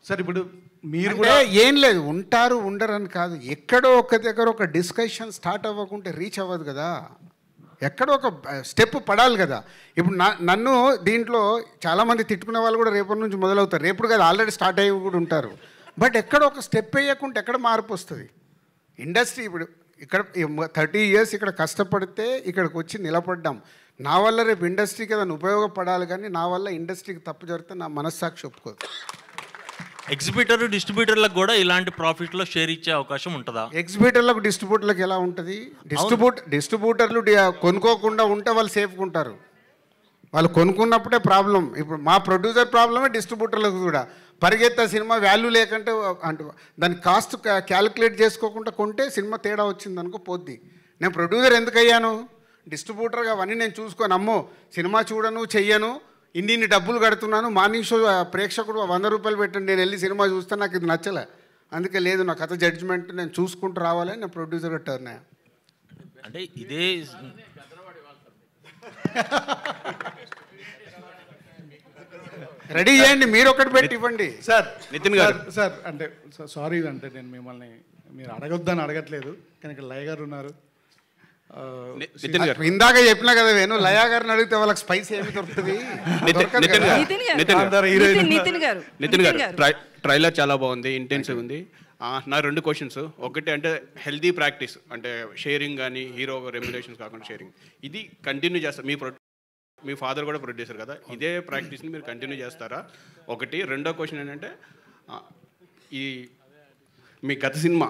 సార్, ఇప్పుడు మీరు కూడా ఏం లేదు, ఉంటారు ఉండరు అని కాదు, ఎక్కడో ఒక దగ్గర ఒక డిస్కషన్ స్టార్ట్ అవ్వకుంటే రీచ్ అవ్వదు కదా, ఎక్కడో ఒక స్టెప్ పడాలి కదా. ఇప్పుడు నన్ను దీంట్లో చాలామంది తిట్టుకునే వాళ్ళు కూడా రేపటి నుంచి మొదలవుతారు, రేపుడు కదా ఆల్రెడీ స్టార్ట్ అయ్యి కూడా ఉంటారు. బట్ ఎక్కడ ఒక స్టెప్ వేయకుంటే ఎక్కడ మార్పు వస్తుంది? ఇండస్ట్రీ ఇప్పుడు ఇక్కడ 30 years ఇక్కడ కష్టపడితే ఇక్కడికి వచ్చి నిలబడ్డాం. నా వల్ల రేపు ఇండస్ట్రీకి ఏదైనా ఉపయోగపడాలి, కానీ నా వల్ల ఇండస్ట్రీకి తప్పు జరిగితే నా మనస్సాక్షి ఒప్పుకోదు. ఎగ్జిబిటర్ డిస్ట్రిబ్యూటర్లకు కూడా ఇలాంటి ప్రాఫిట్లో షేర్ ఇచ్చే అవకాశం ఉంటుందా? ఎగ్జిబిటర్లకు డిస్ట్రిబ్యూటర్లకు ఎలా ఉంటుంది? డిస్ట్రిబ్యూటర్లు కొనుక్కోకుండా ఉంటే వాళ్ళు సేఫ్గా ఉంటారు. వాళ్ళు కొనుక్కున్నప్పుడే ప్రాబ్లం. ఇప్పుడు మా ప్రొడ్యూసర్ ప్రాబ్లమే డిస్ట్రిబ్యూటర్లకు కూడా. పరిగెత్త సినిమా వాల్యూ లేకంటే అంటే దాని కాస్ట్ క్యాలిక్యులేట్ చేసుకోకుండా కొంటే సినిమా తేడా వచ్చింది అనుకో పోద్ది. నేను ప్రొడ్యూసర్ ఎందుకు అయ్యాను? డిస్ట్రిబ్యూటర్గా అవన్నీ నేను చూసుకొని, అమ్మో సినిమా చూడను చెయ్యను, ఇన్ని డబ్బులు కడుతున్నాను, మార్నింగ్ షో ప్రేక్షకుడు 100 రూపాయలు పెట్టండి, నేను వెళ్ళి సినిమా చూస్తాను, నాకు ఇది నచ్చలే, అందుకే లేదు నా కథ జడ్జిమెంట్ నేను చూసుకుంటూ రావాలని నేను ప్రొడ్యూసర్గా టర్న్ అయ్యా. అంటే ఇదే రెడీ చేయండి, మీరు ఒకటి పెట్టి ఇవ్వండి. సార్ నితిన్ గారు. సార్ అంటే సారీ, అంటే నేను మిమ్మల్ని మీరు అడగొద్దని అడగట్లేదు, కానీ ఇక్కడ లయ గారు ఉన్నారు. నితిన్ గారు ఇందాక చెప్పినా కదా వేణు, లయా గారిని అడిగితే వాళ్ళకి స్పైస్ ఏమి దొరుకుతుంది? నితిన్ గారు ట్రైలర్ చాలా బాగుంది, ఇంటెన్సివ్ ఉంది. నా 2 క్వశ్చన్స్. ఒకటి అంటే హెల్దీ ప్రాక్టీస్, అంటే షేరింగ్ కానీ హీరో రెమ్యునరేషన్స్ కాకుండా షేరింగ్, ఇది కంటిన్యూ చేస్తారు. మీ ఫాదర్ కూడా ప్రొడ్యూసర్ కదా, ఇదే ప్రాక్టీస్ని మీరు కంటిన్యూ చేస్తారా? ఒకటి. రెండో క్వశ్చన్ ఏంటంటే, ఈ మీ గత సినిమా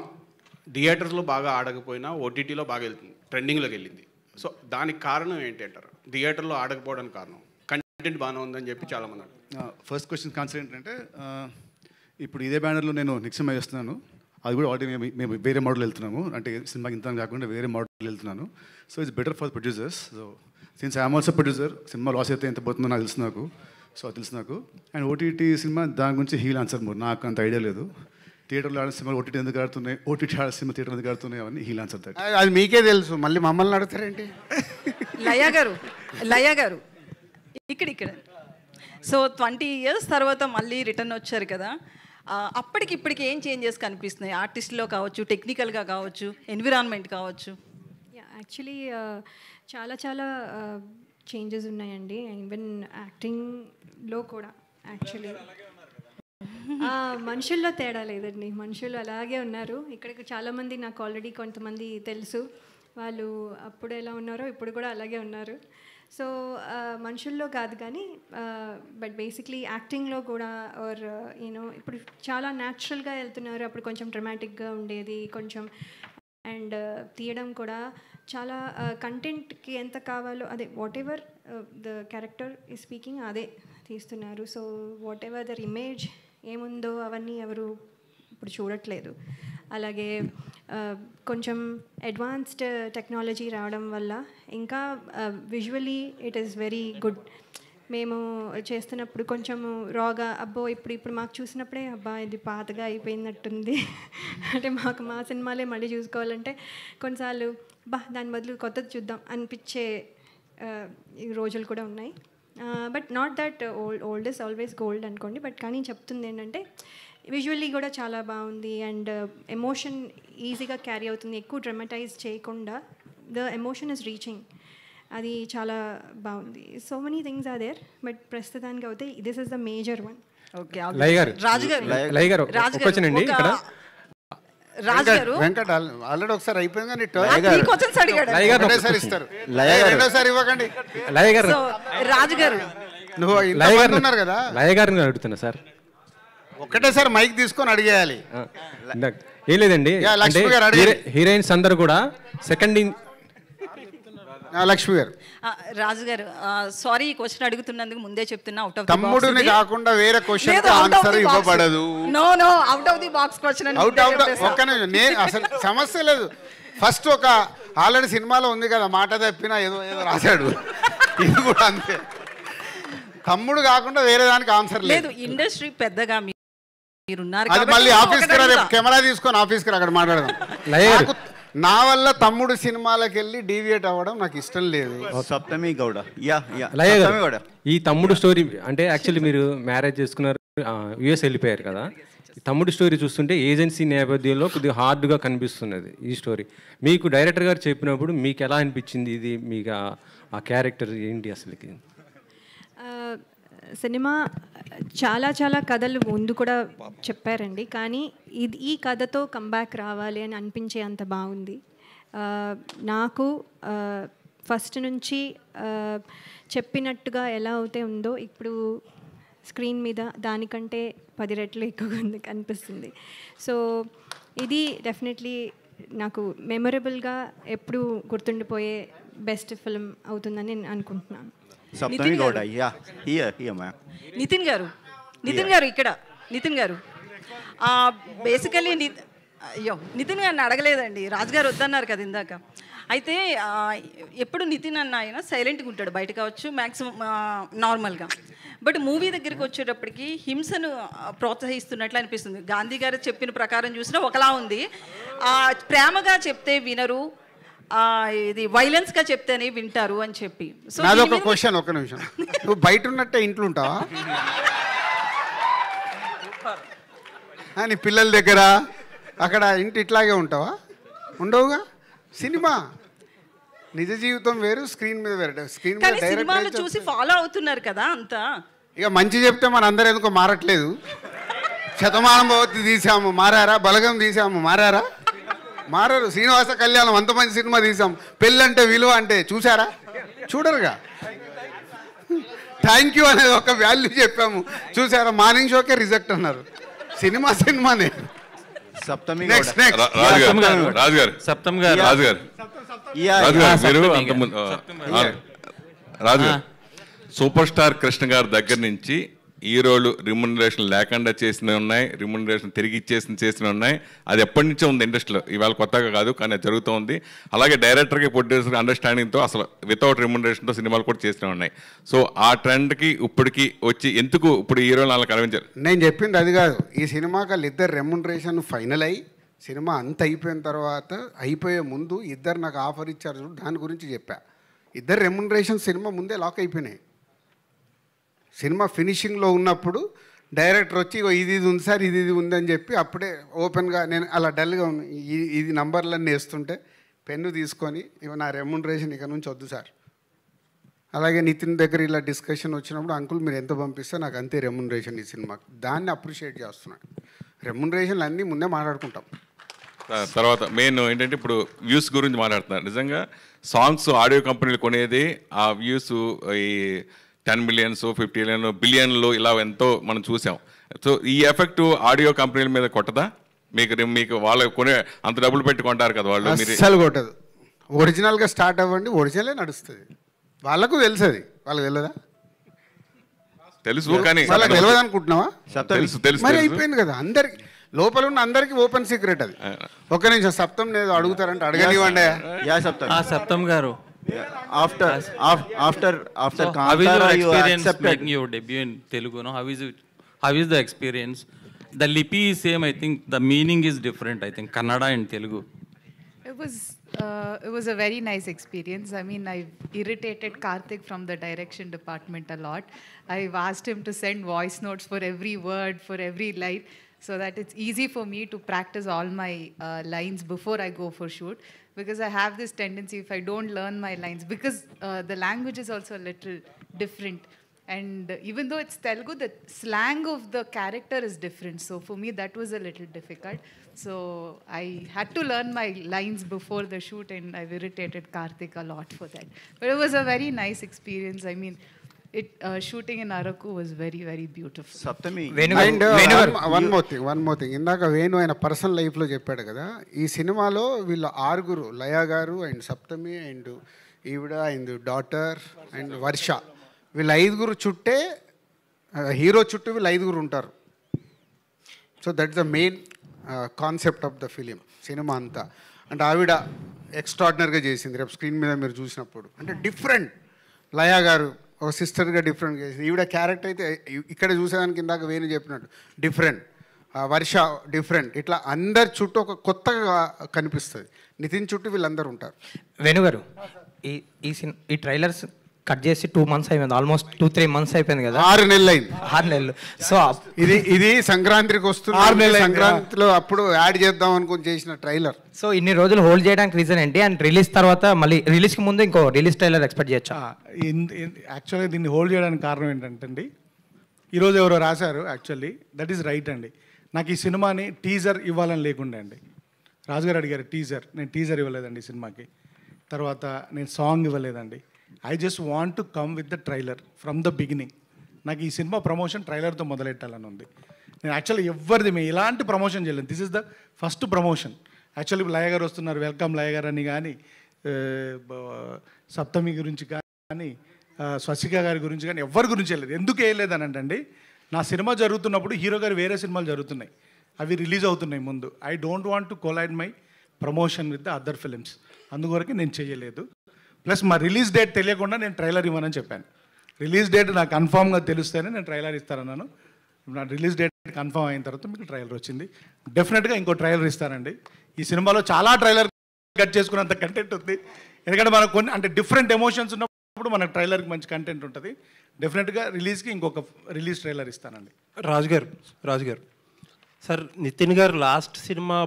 థియేటర్స్లో బాగా ఆడకపోయినా ఓటీటీలో బాగా వెళ్తుంది, ట్రెండింగ్లోకి వెళ్ళింది. సో దానికి కారణం ఏంటి అంటారు? థియేటర్లో ఆడకపోవడానికి కారణం కంటెంట్ బాగానే ఉందని చెప్పి చాలామంది. ఫస్ట్ క్వశ్చన్ కాన్సర్ ఏంటంటే, ఇప్పుడు ఇదే బ్యానర్లో నేను నిక్సిమా చేస్తున్నాను, అది కూడా ఆల్రెడీ మేము వేరే మోడల్ వెళ్తున్నాము, అంటే సినిమాకి ఇంత కాకుండా వేరే మోడల్ వెళ్తున్నాను. So it's better for producers. So since I'm also producer, cinema loss అయితే ఎంత పోతుందో నాకు తెలుసు నాకు. సో అది తెలుసు నాకు. అండ్ ఓటీటీ సినిమా దాని గురించి హీల్ ఆన్సర్ మోర్, నాకు అంత ఐడియా లేదు. థియేటర్లో ఆడే సినిమా ఓటీటీ ఎందుకు ఆడుతున్నాయి, ఓటీటీ ఆడే సినిమా థియేటర్ ఎందుకు ఆడుతున్నాయి, అవన్నీ హీల్ ఆన్సర్. అది మీకే తెలుసు, మళ్ళీ మమ్మల్ని అడుగుతారేంటి? లయ గారు ఇక్కడ సో 20 years తర్వాత మళ్ళీ రిటర్న్ వచ్చారు కదా, అప్పటికి ఇప్పటికి ఏం చేంజెస్ కనిపిస్తున్నాయి? ఆర్టిస్ట్లో కావచ్చు, టెక్నికల్గా కావచ్చు, ఎన్విరాన్మెంట్ కావచ్చు. యాక్చువల్లీ చాలా చాలా చేంజెస్ ఉన్నాయండి. ఈవెన్ యాక్టింగ్లో కూడా యాక్చువల్లీ మనుషుల్లో తేడా లేదండి, మనుషులు అలాగే ఉన్నారు. ఇక్కడికి చాలామంది నాకు ఆల్రెడీ కొంతమంది తెలుసు, వాళ్ళు అప్పుడు ఎలా ఉన్నారో ఇప్పుడు కూడా అలాగే ఉన్నారు. సో మనుషుల్లో కాదు కానీ బట్ బేసిక్లీ యాక్టింగ్లో కూడా ఆర్ యూనో ఇప్పుడు చాలా న్యాచురల్గా వెళ్తున్నారు. అప్పుడు కొంచెం డ్రమాటిక్గా ఉండేది కొంచెం, అండ్ తీయడం కూడా చాలా కంటెంట్కి ఎంత కావాలో అదే వాట్ ఎవర్ ద క్యారెక్టర్ ఈ స్పీకింగ్ అదే తీస్తున్నారు. So whatever their image ఏముందో అవన్నీ ఎవరు ఇప్పుడు చూడట్లేదు. అలాగే కొంచెం అడ్వాన్స్డ్ టెక్నాలజీ రావడం వల్ల ఇంకా visually it is very good. మేము చేస్తున్నప్పుడు కొంచెము రాగా అబ్బో ఇప్పుడు మాకు చూసినప్పుడే అబ్బా ఇది పాతగా అయిపోయినట్టుంది అంటే మాకు మా సినిమాలే మళ్ళీ చూసుకోవాలంటే కొన్నిసార్లు దాని బదులు కొత్తది చూద్దాం అనిపించే రోజులు కూడా ఉన్నాయి. But not that old is always gold అనుకోండి, బట్ కానీ చెప్తుంది ఏంటంటే విజువల్లీ కూడా చాలా బాగుంది అండ్ ఎమోషన్ ఈజీగా క్యారీ అవుతుంది, ఎక్కువ డ్రమటైజ్ చేయకుండా ద ఎమోషన్ ఇస్ రీచింగ్, అది చాలా బాగుంది. So many things are there, but ప్రస్తుతానికి అయితే this is the major one. Okay Laya గారు క్వశ్చన్ అండి ఇక్కడ. వెంకట్ ఆల్రెడీ ఒకసారి అయిపోయింది కానీ ఉన్నారు కదా, లయ గారిని అడుగుతున్నా సార్. ఒక్కటేసారి మైక్ తీసుకొని అడిగేయాలి. ఏం లేదండి, హీరోయిన్స్ అందరు కూడా సెకండ్ లక్ష్మి గారు. రాజు గారు సారీ ఈ క్వశ్చన్ అడుగుతున్నందుకు ముందే చెప్తున్నా, అవుట్ ఆఫ్ తమ్ముడిని కాకుండా వేరే క్వశ్చన్ ఆన్సర్ ఇవ్వబడదు. No out of the box question. నేను అసలు సమస్య లేదు. ఫస్ట్ ఒక ఆల్రెడీ సినిమాలో ఉంది కదా, మాట తప్పినా ఏదో రాశాడు, ఇది కూడా అంతే. తమ్ముడు కాకుండా వేరే దానికి ఆన్సర్ లేదు. ఇండస్ట్రీ పెద్దగా మీరున్నారు అది మళ్ళీ ఆఫీస్కి రా, రేపు కెమెరా తీసుకొని ఆఫీస్కి అక్కడ మాట్లాడదాం. నాకు నా వల్ల తమ్ముడు సినిమాలకు వెళ్ళి డీవియేట్ అవ్వడం నాకు ఇష్టం లేదు. సప్తమి గౌడ ఈ తమ్ముడు స్టోరీ అంటే యాక్చువల్లీ మీరు మ్యారేజ్ చేసుకున్నారు, యుఎస్ వెళ్ళిపోయారు కదా. ఈ తమ్ముడు స్టోరీ చూస్తుంటే ఏజెన్సీ నేపథ్యంలో కొద్దిగా హార్డ్గా కనిపిస్తున్నది ఈ స్టోరీ. మీకు డైరెక్టర్ గారు చెప్పినప్పుడు మీకు ఎలా అనిపించింది? ఇది మీకు ఆ క్యారెక్టర్ ఏంటి అసలుకి? సినిమా చాలా చాలా కథలు ముందు కూడా చెప్పారండి, కానీ ఈ కథతో కంబ్యాక్ రావాలి అని అనిపించే అంత బాగుంది. నాకు ఫస్ట్ నుంచి చెప్పినట్టుగా ఎలా అయితే ఉందో ఇప్పుడు స్క్రీన్ మీద దానికంటే 10 రెట్లు ఎక్కువగా అనిపిస్తుంది. సో ఇది డెఫినెట్లీ నాకు మెమొరబుల్గా ఎప్పుడు గుర్తుండిపోయే బెస్ట్ ఫిల్మ్ అవుతుందని నేను అనుకుంటున్నాను. సప్తమి గౌడ నితిన్ గారు ఇక్కడ నితిన్ గారు బేసికలీ నితిన్ గారిని అడగలేదండి, రాజుగారు వద్దన్నారు కదా ఇందాక. అయితే ఎప్పుడు నితిన్ అన్న ఆయన సైలెంట్గా ఉంటాడు, బయట కావచ్చు మ్యాక్సిమం నార్మల్గా. బట్ మూవీ దగ్గరికి వచ్చేటప్పటికి హింసను ప్రోత్సహిస్తున్నట్లు అనిపిస్తుంది. గాంధీ గారు చెప్పిన ప్రకారం చూసినా ఒకలా ఉంది. ప్రేమగా చెప్తే వినరు, ఇది వైలెన్స్గా చెప్తేనే వింటారు అని చెప్పి. సో నాదొక క్వశ్చన్, ఒక్క నిమిషం. నువ్వు బయట ఉన్నట్టే ఇంట్లో ఉంటావా? నీ పిల్లల దగ్గర అక్కడ ఇంటి ఇట్లాగే ఉంటావా? ఉండవుగా. సినిమా నిజ జీవితం వేరు, స్క్రీన్ మీద వేరు. స్క్రీన్ మీద సినిమాలు చూసి ఫాలో అవుతున్నారు కదా అంతా. ఇక మంచి చెప్తే మన అందరూ ఎందుకో మారట్లేదు. శతమానం భవతి తీసాము మారారా, బలగం తీసాము మారారా? మారరు. శ్రీనివాస కళ్యాణం అంత మంచి సినిమా తీసాం, పెళ్ళంటే విలువ అంటే చూసారా? చూడరుగా. థ్యాంక్ యూ అనేది ఒక వాల్యూ చెప్పాము, చూసారా? మార్నింగ్ షోకే రిజెక్ట్ అన్నారు. సినిమానే. సప్తమి రాజుగారు సూపర్ స్టార్ కృష్ణ గారి దగ్గర నుంచి హీరోలు రిమ్యునరేషన్ లేకుండా చేసినవి ఉన్నాయి, రిమ్యునరేషన్ తిరిగి చేసినవి ఉన్నాయి. అది ఎప్పటి నుంచో ఉంది ఇండస్ట్రీలో, ఇవాళ కొత్తగా కాదు, కానీ అది జరుగుతూ ఉంది. అలాగే డైరెక్టర్కి ప్రొడ్యూసర్కి అండర్స్టాండింగ్తో అసలు వితౌట్ రిమ్యునరేషన్తో సినిమాలు కూడా చేసినవి ఉన్నాయి. సో ఆ ట్రెండ్కి ఇప్పటికి వచ్చి ఎందుకు ఇప్పుడు హీరోలు అలా కనిపించారు? నేను చెప్పింది అది కాదు. ఈ సినిమాకి వాళ్ళిద్దరు రెమ్యునరేషన్ ఫైనల్ అయ్యి సినిమా అంత అయిపోయిన తర్వాత, అయిపోయే ముందు ఇద్దరు నాకు ఆఫర్ ఇచ్చారు, దాని గురించి చెప్పా. ఇద్దరు రెమ్యునరేషన్ సినిమా ముందే లాక్ అయిపోయినాయి. సినిమా ఫినిషింగ్లో ఉన్నప్పుడు డైరెక్టర్ వచ్చి ఇది ఉంది సార్, ఇది ఉందని చెప్పి అప్పుడే ఓపెన్గా నేను అలా డల్గా ఇది నంబర్లన్నీ వేస్తుంటే పెన్ను తీసుకొని ఇవి నా రెమ్యునరేషన్ ఇక నుంచి వద్దు సార్. అలాగే నితిన్ దగ్గర ఇలా డిస్కషన్ వచ్చినప్పుడు అంకుల్ మీరు ఎంత పంపిస్తే నాకు అంతే రెమ్యునరేషన్ ఈ సినిమాకి. దాన్ని అప్రిషియేట్ చేస్తున్నాను. రెమ్యునరేషన్లు అన్నీ ముందే మాట్లాడుకుంటాం. తర్వాత మెయిన్ ఏంటంటే ఇప్పుడు వ్యూస్ గురించి మాట్లాడుతున్నారు. నిజంగా సాంగ్స్ ఆడియో కంపెనీలు కొనేది ఆ వ్యూస్ ఈ 10 మిలియన్స్ 50 బిలియన్లు ఇలా ఎంతో మనం చూసాం. సో ఈ ఎఫెక్ట్ ఆడియో కంపెనీల మీద కొట్టదా? మీకు వాళ్ళు కొనే అంత డబ్బులు పెట్టి కొంటారు కదా వాళ్ళు. అస్సలు కొట్టదు. ఒరిజినల్గా స్టార్ట్ అవ్వండి, ఒరిజినలే నడుస్తుంది. వాళ్ళకు తెలుసు, అది వాళ్ళకి తెలియదా? తెలుసు, కానీ వాళ్ళకి తెలియదు అనుకుంటున్నావా? తెలుసు మరి అయిపోయింది కదా. అందరికి లోపల ఉన్న అందరికి ఓపెన్ సీక్రెట్ అది. ఒక్క నిమిషం, సప్తం నేను అడుగుతారంటే అడగనివ్వండి. సప్తం గారు, after so how is your experience making your debut in Telugu? No, how is the experience? The lipi is same, I think the meaning is different, I think Kannada and Telugu. It was a very nice experience. I mean, I've irritated Karthik from the direction department a lot. I've asked him to send voice notes for every word, for every line, so that it's easy for me to practice all my lines before I go for shoot. Because I have this tendency, if I don't learn my lines, because the language is also a little different. And even though it's Telugu, the slang of the character is different. So for me, that was a little difficult. So I had to learn my lines before the shoot, and I've irritated Karthik a lot for that. But it was a very nice experience. I mean, shooting in Araku was very, very beautiful. Saptami. And one more thing. ఇందాక వేణు ఆయన personal లైఫ్లో చెప్పాడు కదా, ఈ సినిమాలో వీళ్ళ 6 లయా గారు and Saptami and ఈవిడ అండ్ డాటర్ అండ్ వర్ష, వీళ్ళ 5 చుట్టే హీరో చుట్టూ వీళ్ళు 5 ఉంటారు. So that is the main concept of the film. Cinema అంతా అంటే ఆవిడ ఎక్స్ట్రాడినరీగా చేసింది. రేపు స్క్రీన్ మీద మీరు చూసినప్పుడు అంటే డిఫరెంట్. లయా గారు ఒక సిస్టర్గా డిఫరెంట్ చేసింది. ఈవిడ క్యారెక్టర్ అయితే ఇక్కడ చూసేదానికి ఇందాక వేణు చెప్పినట్టు డిఫరెంట్, వర్ష డిఫరెంట్, ఇట్లా అందరి చుట్టూ ఒక కొత్తగా కనిపిస్తుంది. నితిన్ చుట్టూ వీళ్ళందరూ ఉంటారు. వేణుగారు, ఈ ట్రైలర్స్ కట్ చేసి 2 months అయిపోయింది, ఆల్మోస్ట్ 2-3 months అయిపోయింది కదా. 6 నెలలు అయింది. 6 నెలలు. సో ఇది సంక్రాంతికి వస్తుంది. 6 నెలలు సంక్రాంతిలో అప్పుడు యాడ్ చేద్దాం అనుకుని చేసిన ట్రైలర్. సో ఇన్ని రోజులు హోల్డ్ చేయడానికి రీజన్ ఏంటి? అండ్ రిలీజ్ తర్వాత మళ్ళీ రిలీజ్కి ముందు ఇంకో రిలీజ్ ట్రైలర్ ఎక్స్పెక్ట్ చేయొచ్చా? యాక్చువల్గా దీన్ని హోల్డ్ చేయడానికి కారణం ఏంటంటే అండి, ఈరోజు ఎవరో రాశారు, యాక్చువల్లీ దట్ ఈస్ రైట్ అండి. నాకు ఈ సినిమాని టీజర్ ఇవ్వాలని లేకుండే అండి. రాజుగారు అడిగారు టీజర్, నేను టీజర్ ఇవ్వలేదండి ఈ సినిమాకి. తర్వాత నేను సాంగ్ ఇవ్వలేదండి. I just want to come with the trailer from the beginning. నాకు ఈ సినిమా ప్రమోషన్ ట్రైలర్తో మొదలెట్టాలని ఉంది. నేను యాక్చువల్లీ ఎవరిది మేము ఎలాంటి ప్రమోషన్ చేయలేదు. This is the first promotion. Actually Laya గారు వస్తున్నారు, వెల్కమ్ లయ గారు అని కానీ, సప్తమి గురించి కానీ, స్వసిక గారి గురించి కానీ ఎవరి గురించి వెళ్ళలేదు. ఎందుకు వేయలేదని అంటే, నా సినిమా జరుగుతున్నప్పుడు హీరో గారు వేరే సినిమాలు జరుగుతున్నాయి, అవి రిలీజ్ అవుతున్నాయి ముందు. I don't want to collide my promotion with the other films. అందువరకు నేను చేయలేదు. ప్లస్ మా రిలీజ్ డేట్ తెలియకుండా నేను ట్రైలర్ ఇవ్వనని చెప్పాను. రిలీజ్ డేట్ నాకు కన్ఫామ్గా తెలిస్తేనే నేను ట్రైలర్ ఇస్తానన్నాను. నా రిలీజ్ డేట్ కన్ఫామ్ అయిన తర్వాత మీకు ట్రైలర్ వచ్చింది. డెఫినెట్గా ఇంకో ట్రైలర్ ఇస్తానండి. ఈ సినిమాలో చాలా ట్రైలర్ కట్ చేసుకున్నంత కంటెంట్ ఉంది. ఎందుకంటే మనకు కొన్ని అంటే డిఫరెంట్ ఎమోషన్స్ ఉన్నప్పుడు మనకు ట్రైలర్కి మంచి కంటెంట్ ఉంటుంది. డెఫినెట్గా రిలీజ్కి ఇంకొక రిలీజ్ ట్రైలర్ ఇస్తానండి. రాజుగారు సార్, నితిన్ గారు లాస్ట్ సినిమా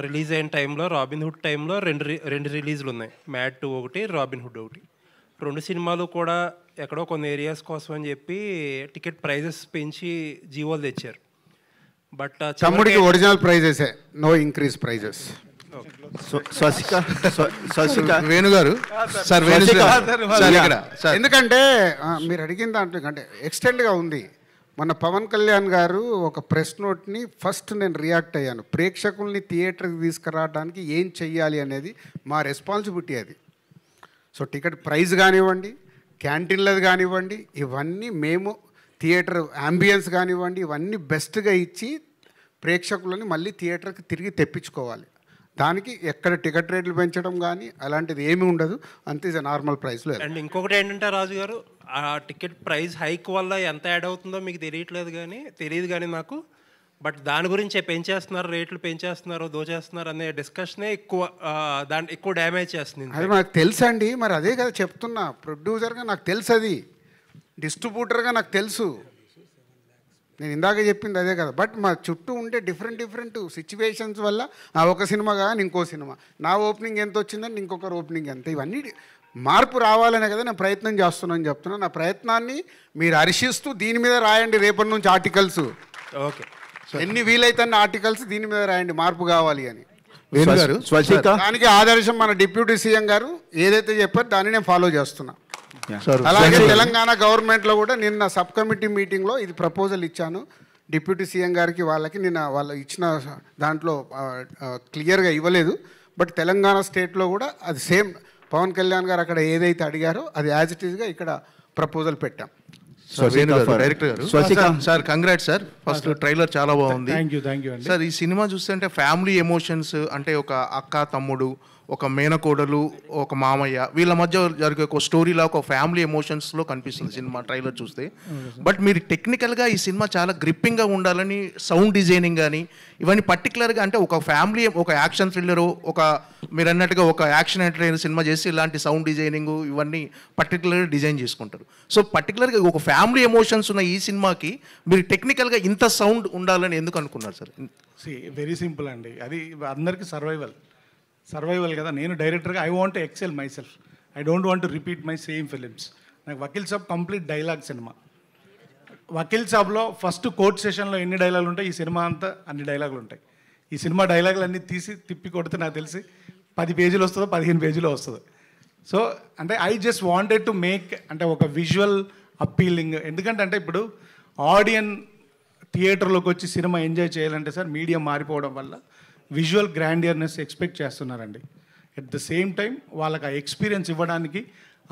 రిలీజ్ అయిన టైంలో, రాబిన్ హుడ్ టైంలో రెండు రిలీజ్లు ఉన్నాయి. మ్యాడ్ 2 ఒకటి, రాబిన్ హుడ్ ఒకటి. 2 సినిమాలు కూడా ఎక్కడో కొన్ని ఏరియాస్ కోసం అని చెప్పి టికెట్ ప్రైజెస్ పెంచి జీవోలు తెచ్చారు. బట్ తమ్ముడికి original prices, no increase prices. వేణుగారు సార్, ఎందుకంటే మీరు అడిగిన దాంట్లో అంటే ఎక్స్టెండ్గా ఉంది. మన పవన్ కళ్యాణ్ గారు ఒక ప్రెస్ నోట్ని ఫస్ట్ నేను రియాక్ట్ అయ్యాను. ప్రేక్షకుల్ని థియేటర్కి తీసుకురావడానికి ఏం చెయ్యాలి అనేది మా రెస్పాన్సిబిలిటీ అది. సో టికెట్ ప్రైస్ కానివ్వండి, క్యాంటీన్లది కానివ్వండి, ఇవన్నీ మేము థియేటర్ అంబియన్స్ కానివ్వండి, ఇవన్నీ బెస్ట్గా ఇచ్చి ప్రేక్షకులని మళ్ళీ థియేటర్కి తిరిగి తెప్పించుకోవాలి. దానికి ఎక్కడ టికెట్ రేట్లు పెంచడం కానీ అలాంటిది ఏమీ ఉండదు. అంతే నార్మల్ ప్రైస్లో. అండ్ ఇంకొకటి ఏంటంటే రాజు గారు, ఆ టికెట్ ప్రైస్ హైక్ వల్ల ఎంత యాడ్ అవుతుందో మీకు తెలియదు కానీ నాకు, బట్ దాని గురించే పెంచేస్తున్నారు, రేట్లు పెంచేస్తున్నారు, దోచేస్తున్నారు అనే డిస్కషనే ఎక్కువ డ్యామేజ్ చేస్తుంది. అది నాకు తెలుసు అండి. మరి అదే కదా చెప్తున్నా, ప్రొడ్యూసర్గా నాకు తెలుసు, అది డిస్ట్రిబ్యూటర్గా నాకు తెలుసు. నేను ఇందాక చెప్పింది అదే కదా. బట్ మా చుట్టూ ఉండే డిఫరెంట్ సిచ్యువేషన్స్ వల్ల ఒక సినిమా కానీ ఇంకో సినిమా, నా ఓపెనింగ్ ఎంత వచ్చిందని ఇంకొకరు ఓపెనింగ్ ఎంత, ఇవన్నీ మార్పు రావాలనే కదా నేను ప్రయత్నం చేస్తున్నాను చెప్తున్నాను. నా ప్రయత్నాన్ని మీరు హర్షిస్తూ దీని మీద రాయండి రేపటి నుంచి ఆర్టికల్స్. ఓకే, ఎన్ని వీలైతే ఆర్టికల్స్ దీని మీద రాయండి, మార్పు కావాలి అని. దానికి ఆదర్శం మన డిప్యూటీ సీఎం గారు ఏదైతే చెప్పారో దాన్ని నేను ఫాలో చేస్తున్నా. అలాగే తెలంగాణ గవర్నమెంట్లో కూడా నిన్న సబ్ కమిటీ మీటింగ్లో ఇది ప్రపోజల్ ఇచ్చాను డిప్యూటీ సీఎం గారికి. వాళ్ళకి నిన్న వాళ్ళు ఇచ్చిన దాంట్లో క్లియర్గా ఇవ్వలేదు. బట్ తెలంగాణ స్టేట్లో కూడా అది సేమ్ పవన్ కళ్యాణ్ గారు అక్కడ ఏదైతే అడిగారో అది యాజ్ ఇట్ ఈస్గా ఇక్కడ ప్రపోజల్ పెట్టాం. డైరెక్టర్ గారు sir, congrats sir. First trailer చాలా బాగుంది. Thank you sir. ఈ సినిమా చూస్తుంటే ఫ్యామిలీ ఎమోషన్స్ అంటే ఒక అక్క తమ్ముడు, ఒక మేనకోడలు, ఒక మామయ్య, వీళ్ళ మధ్య జరిగే ఒక స్టోరీలా ఒక ఫ్యామిలీ ఎమోషన్స్లో కనిపిస్తుంది సినిమా ట్రైలర్ చూస్తే. బట్ మీరు టెక్నికల్గా ఈ సినిమా చాలా గ్రిప్పింగ్గా ఉండాలని సౌండ్ డిజైనింగ్ కానీ ఇవన్నీ పర్టికులర్గా అంటే ఒక ఫ్యామిలీ, ఒక యాక్షన్ థ్రిల్లరు, ఒక మీరు అన్నట్టుగా ఒక యాక్షన్ ఎంటర్టైనర్ సినిమా చేసి ఇలాంటి సౌండ్ డిజైనింగ్ ఇవన్నీ పర్టికులర్గా డిజైన్ చేసుకుంటారు. సో పర్టికులర్గా ఒక ఫ్యామిలీ ఎమోషన్స్ ఉన్న ఈ సినిమాకి మీరు టెక్నికల్గా ఇంత సౌండ్ ఉండాలని ఎందుకు అనుకున్నారు సార్? వెరీ సింపుల్ అండి, అది అందరికీ సర్వైవల్ కదా. నేను డైరెక్టర్గా I want to excel myself. I don't want to repeat my same films. నాకు Vakeel Saab complete dialogue cinema. Vakeel సాబ్లో ఫస్ట్ కోర్ట్ సెషన్లో ఎన్ని డైలాగులు ఉంటాయి, ఈ సినిమా అంతా అన్ని డైలాగులు ఉంటాయి. ఈ సినిమా డైలాగులు అన్నీ తీసి తిప్పి కొడితే నాకు తెలిసి 10 పేజీలు వస్తుందో 15 పేజీలో వస్తుంది. సో అంటే I just wanted to make అంటే ఒక విజువల్ అప్పీలింగ్. ఎందుకంటే అంటే ఇప్పుడు ఆడియన్ థియేటర్లోకి వచ్చి సినిమా ఎంజాయ్ చేయాలంటే సార్ మీడియం మారిపోవడం వల్ల విజువల్ గ్రాండియర్నెస్ ఎక్స్పెక్ట్ చేస్తున్నారండి. ఎట్ ద సేమ్ టైం వాళ్ళకి ఆ ఎక్స్పీరియన్స్ ఇవ్వడానికి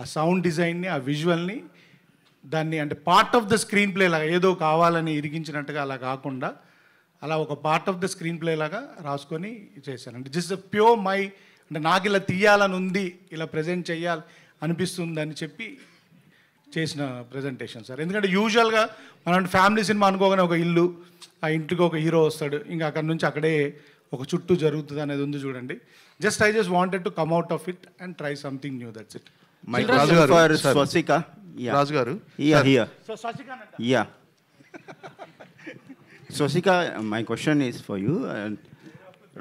ఆ సౌండ్ డిజైన్ని, ఆ విజువల్ని, దాన్ని అంటే part of the screen play లాగా ఏదో కావాలని ఇరిగించినట్టుగా అలా కాకుండా అలా ఒక part of the screen play లాగా రాసుకొని చేశానండి. జస్ట్ ప్యూర్ మై అంటే నాకు ఇలా తీయాలని ఉంది, ఇలా ప్రజెంట్ చేయాలి అనిపిస్తుంది అని చెప్పి చేసిన ప్రజెంటేషన్ సార్. ఎందుకంటే యూజువల్గా మనం ఫ్యామిలీ సినిమా అనుకోగానే ఒక ఇల్లు, ఆ ఇంటికి ఒక హీరో వస్తాడు, ఇంకా అక్కడ నుంచి అక్కడే ఒక చుట్టూ జరుగుతుంది అనేది ఉంది చూడండి. I just wanted to come out of it and try something new, that's it. Swastika. రాజు గారు. Here. Yeah. Swastika, my question is for you.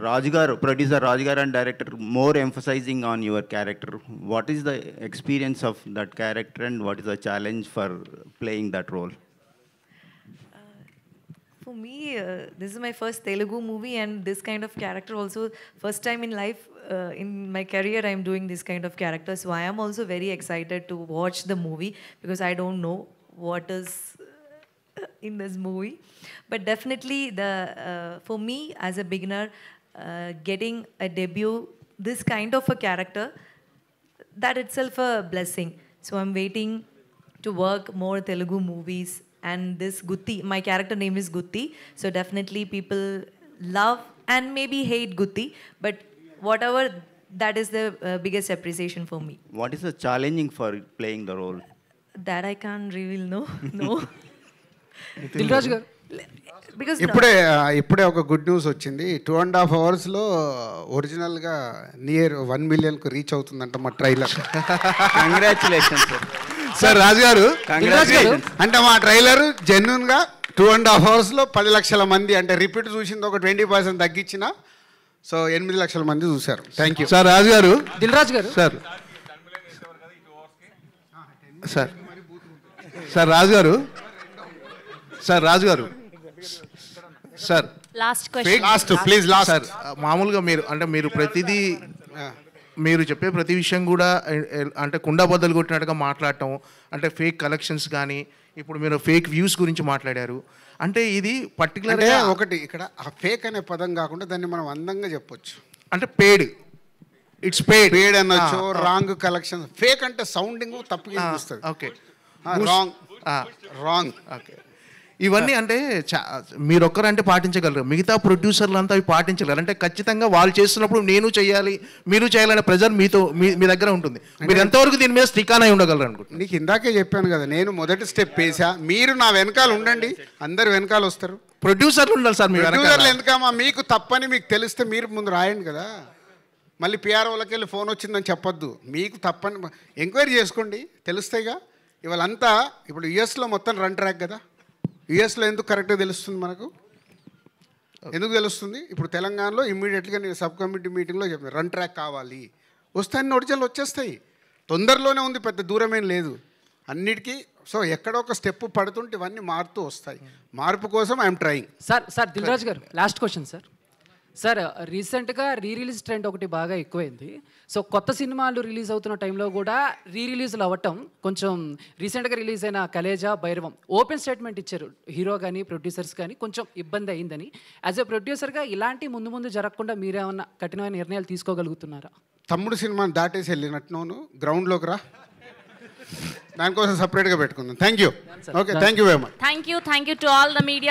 Rajgar, producer Rajgar and director more emphasizing on your character. What is the experience of that character and what is the challenge for playing that role? For me, this is my first Telugu movie and this kind of character also first time in life, in my career I am doing this kind of character. So I am also very excited to watch the movie because I don't know what is in this movie. But definitely for me as a beginner, getting a debut, this kind of a character, that itself a blessing. So I'm waiting to work more Telugu movies. And this Gutti, my character name is Gutti. So definitely people love and maybe hate Gutti. But whatever, that is the biggest appreciation for me. What is the challenging for playing the role? That I can't reveal, no. Dil Raju గారు Because ఇప్పుడే ఒక good news వచ్చింది. 2.5 అవర్స్లో ఒరిజినల్గా near 1 మిలియన్కు reach అవుతుందంట మా trailer. Congratulations sir రాజు గారు, అంటే మా ట్రైలర్ జెన్యున్గా 2.5 అవర్స్లో 10 లక్షల మంది, అంటే రిపీట్ చూసింది ఒక 20% తగ్గించిన, సో 8 లక్షల మంది చూశారు. Thank you sir. రాజు గారు. దిల్రాజు గారు. సార్ రాజు గారు. Sir last question. సార్ మామూలుగా మీరు ప్రతిదీ మీరు చెప్పే ప్రతి విషయం కూడా అంటే కుండ బద్దలు కొట్టినట్టుగా మాట్లాడటం, అంటే ఫేక్ కలెక్షన్స్ కానీ, ఇప్పుడు మీరు ఫేక్ వ్యూస్ గురించి మాట్లాడారు. అంటే ఇది పర్టికులర్గా ఒకటి ఇక్కడ ఆ ఫేక్ అనే పదం కాకుండా దాన్ని మనం అందంగా చెప్పొచ్చు. అంటే పేడ్, ఇట్స్ పేడ్ అనొచ్చు, రాంగ్ కలెక్షన్. ఫేక్ అంటే సౌండింగ్ తప్పుగా వస్తుంది. Okay, wrong. ఓకే, ఇవన్నీ అంటే మీరు ఒక్కరంటే పాటించగలరు, మిగతా ప్రొడ్యూసర్లు అంతా అవి పాటించగలరు. అంటే ఖచ్చితంగా వాళ్ళు చేస్తున్నప్పుడు నేను చేయాలి, మీరు చేయాలనే ప్రెజర్ మీ దగ్గర ఉంటుంది. మీరు ఎంతవరకు దీని మీద స్టికాన్ అయి ఉండగలరు అనుకుంటున్నాను. నీకు ఇందాకే చెప్పాను కదా, నేను మొదటి స్టెప్ వేసా, మీరు నా వెనకాల ఉండండి, అందరు వెనకాల వస్తారు. ప్రొడ్యూసర్లు ఉండాలి సార్. ప్రొడ్యూసర్లు ఎందుకమ్మా, మీకు తప్పని మీకు తెలిస్తే మీరు ముందు రాయండి కదా. మళ్ళీ పిఆర్ఓలకి వెళ్ళి ఫోన్ వచ్చిందని చెప్పొద్దు. మీకు తప్పని ఎంక్వైరీ చేసుకోండి, తెలుస్తాయిగా. ఇవాళంతా ఇప్పుడు యుఎస్లో మొత్తం రన్ ట్రాక్ కదా. యుఎస్లో ఎందుకు కరెక్ట్గా తెలుస్తుంది మనకు? ఎందుకు తెలుస్తుంది? ఇప్పుడు తెలంగాణలో ఇమ్మీడియట్గా నేను సబ్ కమిటీ మీటింగ్లో చెప్పాను, రన్ ట్రాక్ కావాలి, వస్తాయని ఒరిజినల్ వచ్చేస్తాయి. తొందరలోనే ఉంది, పెద్ద దూరమేం లేదు అన్నిటికీ. సో ఎక్కడో ఒక స్టెప్ పడుతుంటే ఇవన్నీ మారుతూ వస్తాయి. మార్పు కోసం ఐఎమ్ ట్రయింగ్. సార్ దిల్రాజు గారు, లాస్ట్ క్వశ్చన్ సార్. సార్ రీసెంట్గా రిలీజ్ ట్రెండ్ ఒకటి బాగా ఎక్కువైంది. సో కొత్త సినిమాలు రిలీజ్ అవుతున్న టైంలో కూడా రిలీజ్లు అవ్వటం, కొంచెం రీసెంట్గా రిలీజ్ అయిన కలేజా, భైరవం ఓపెన్ స్టేట్మెంట్ ఇచ్చారు హీరో కానీ ప్రొడ్యూసర్స్ కానీ, కొంచెం ఇబ్బంది అయిందని. యాజ్ ఎ ప్రొడ్యూసర్గా ఇలాంటి ముందు జరగకుండా మీరేమన్నా కఠినమైన నిర్ణయాలు తీసుకోగలుగుతున్నారా? తమ్ముడు సినిమాని దాటేసి వెళ్ళినట్టును గ్రౌండ్లోకి రా, దానికోసం సపరేట్గా పెట్టుకుందాం. Thank you. Okay, thank you very much. Thank you to all the media.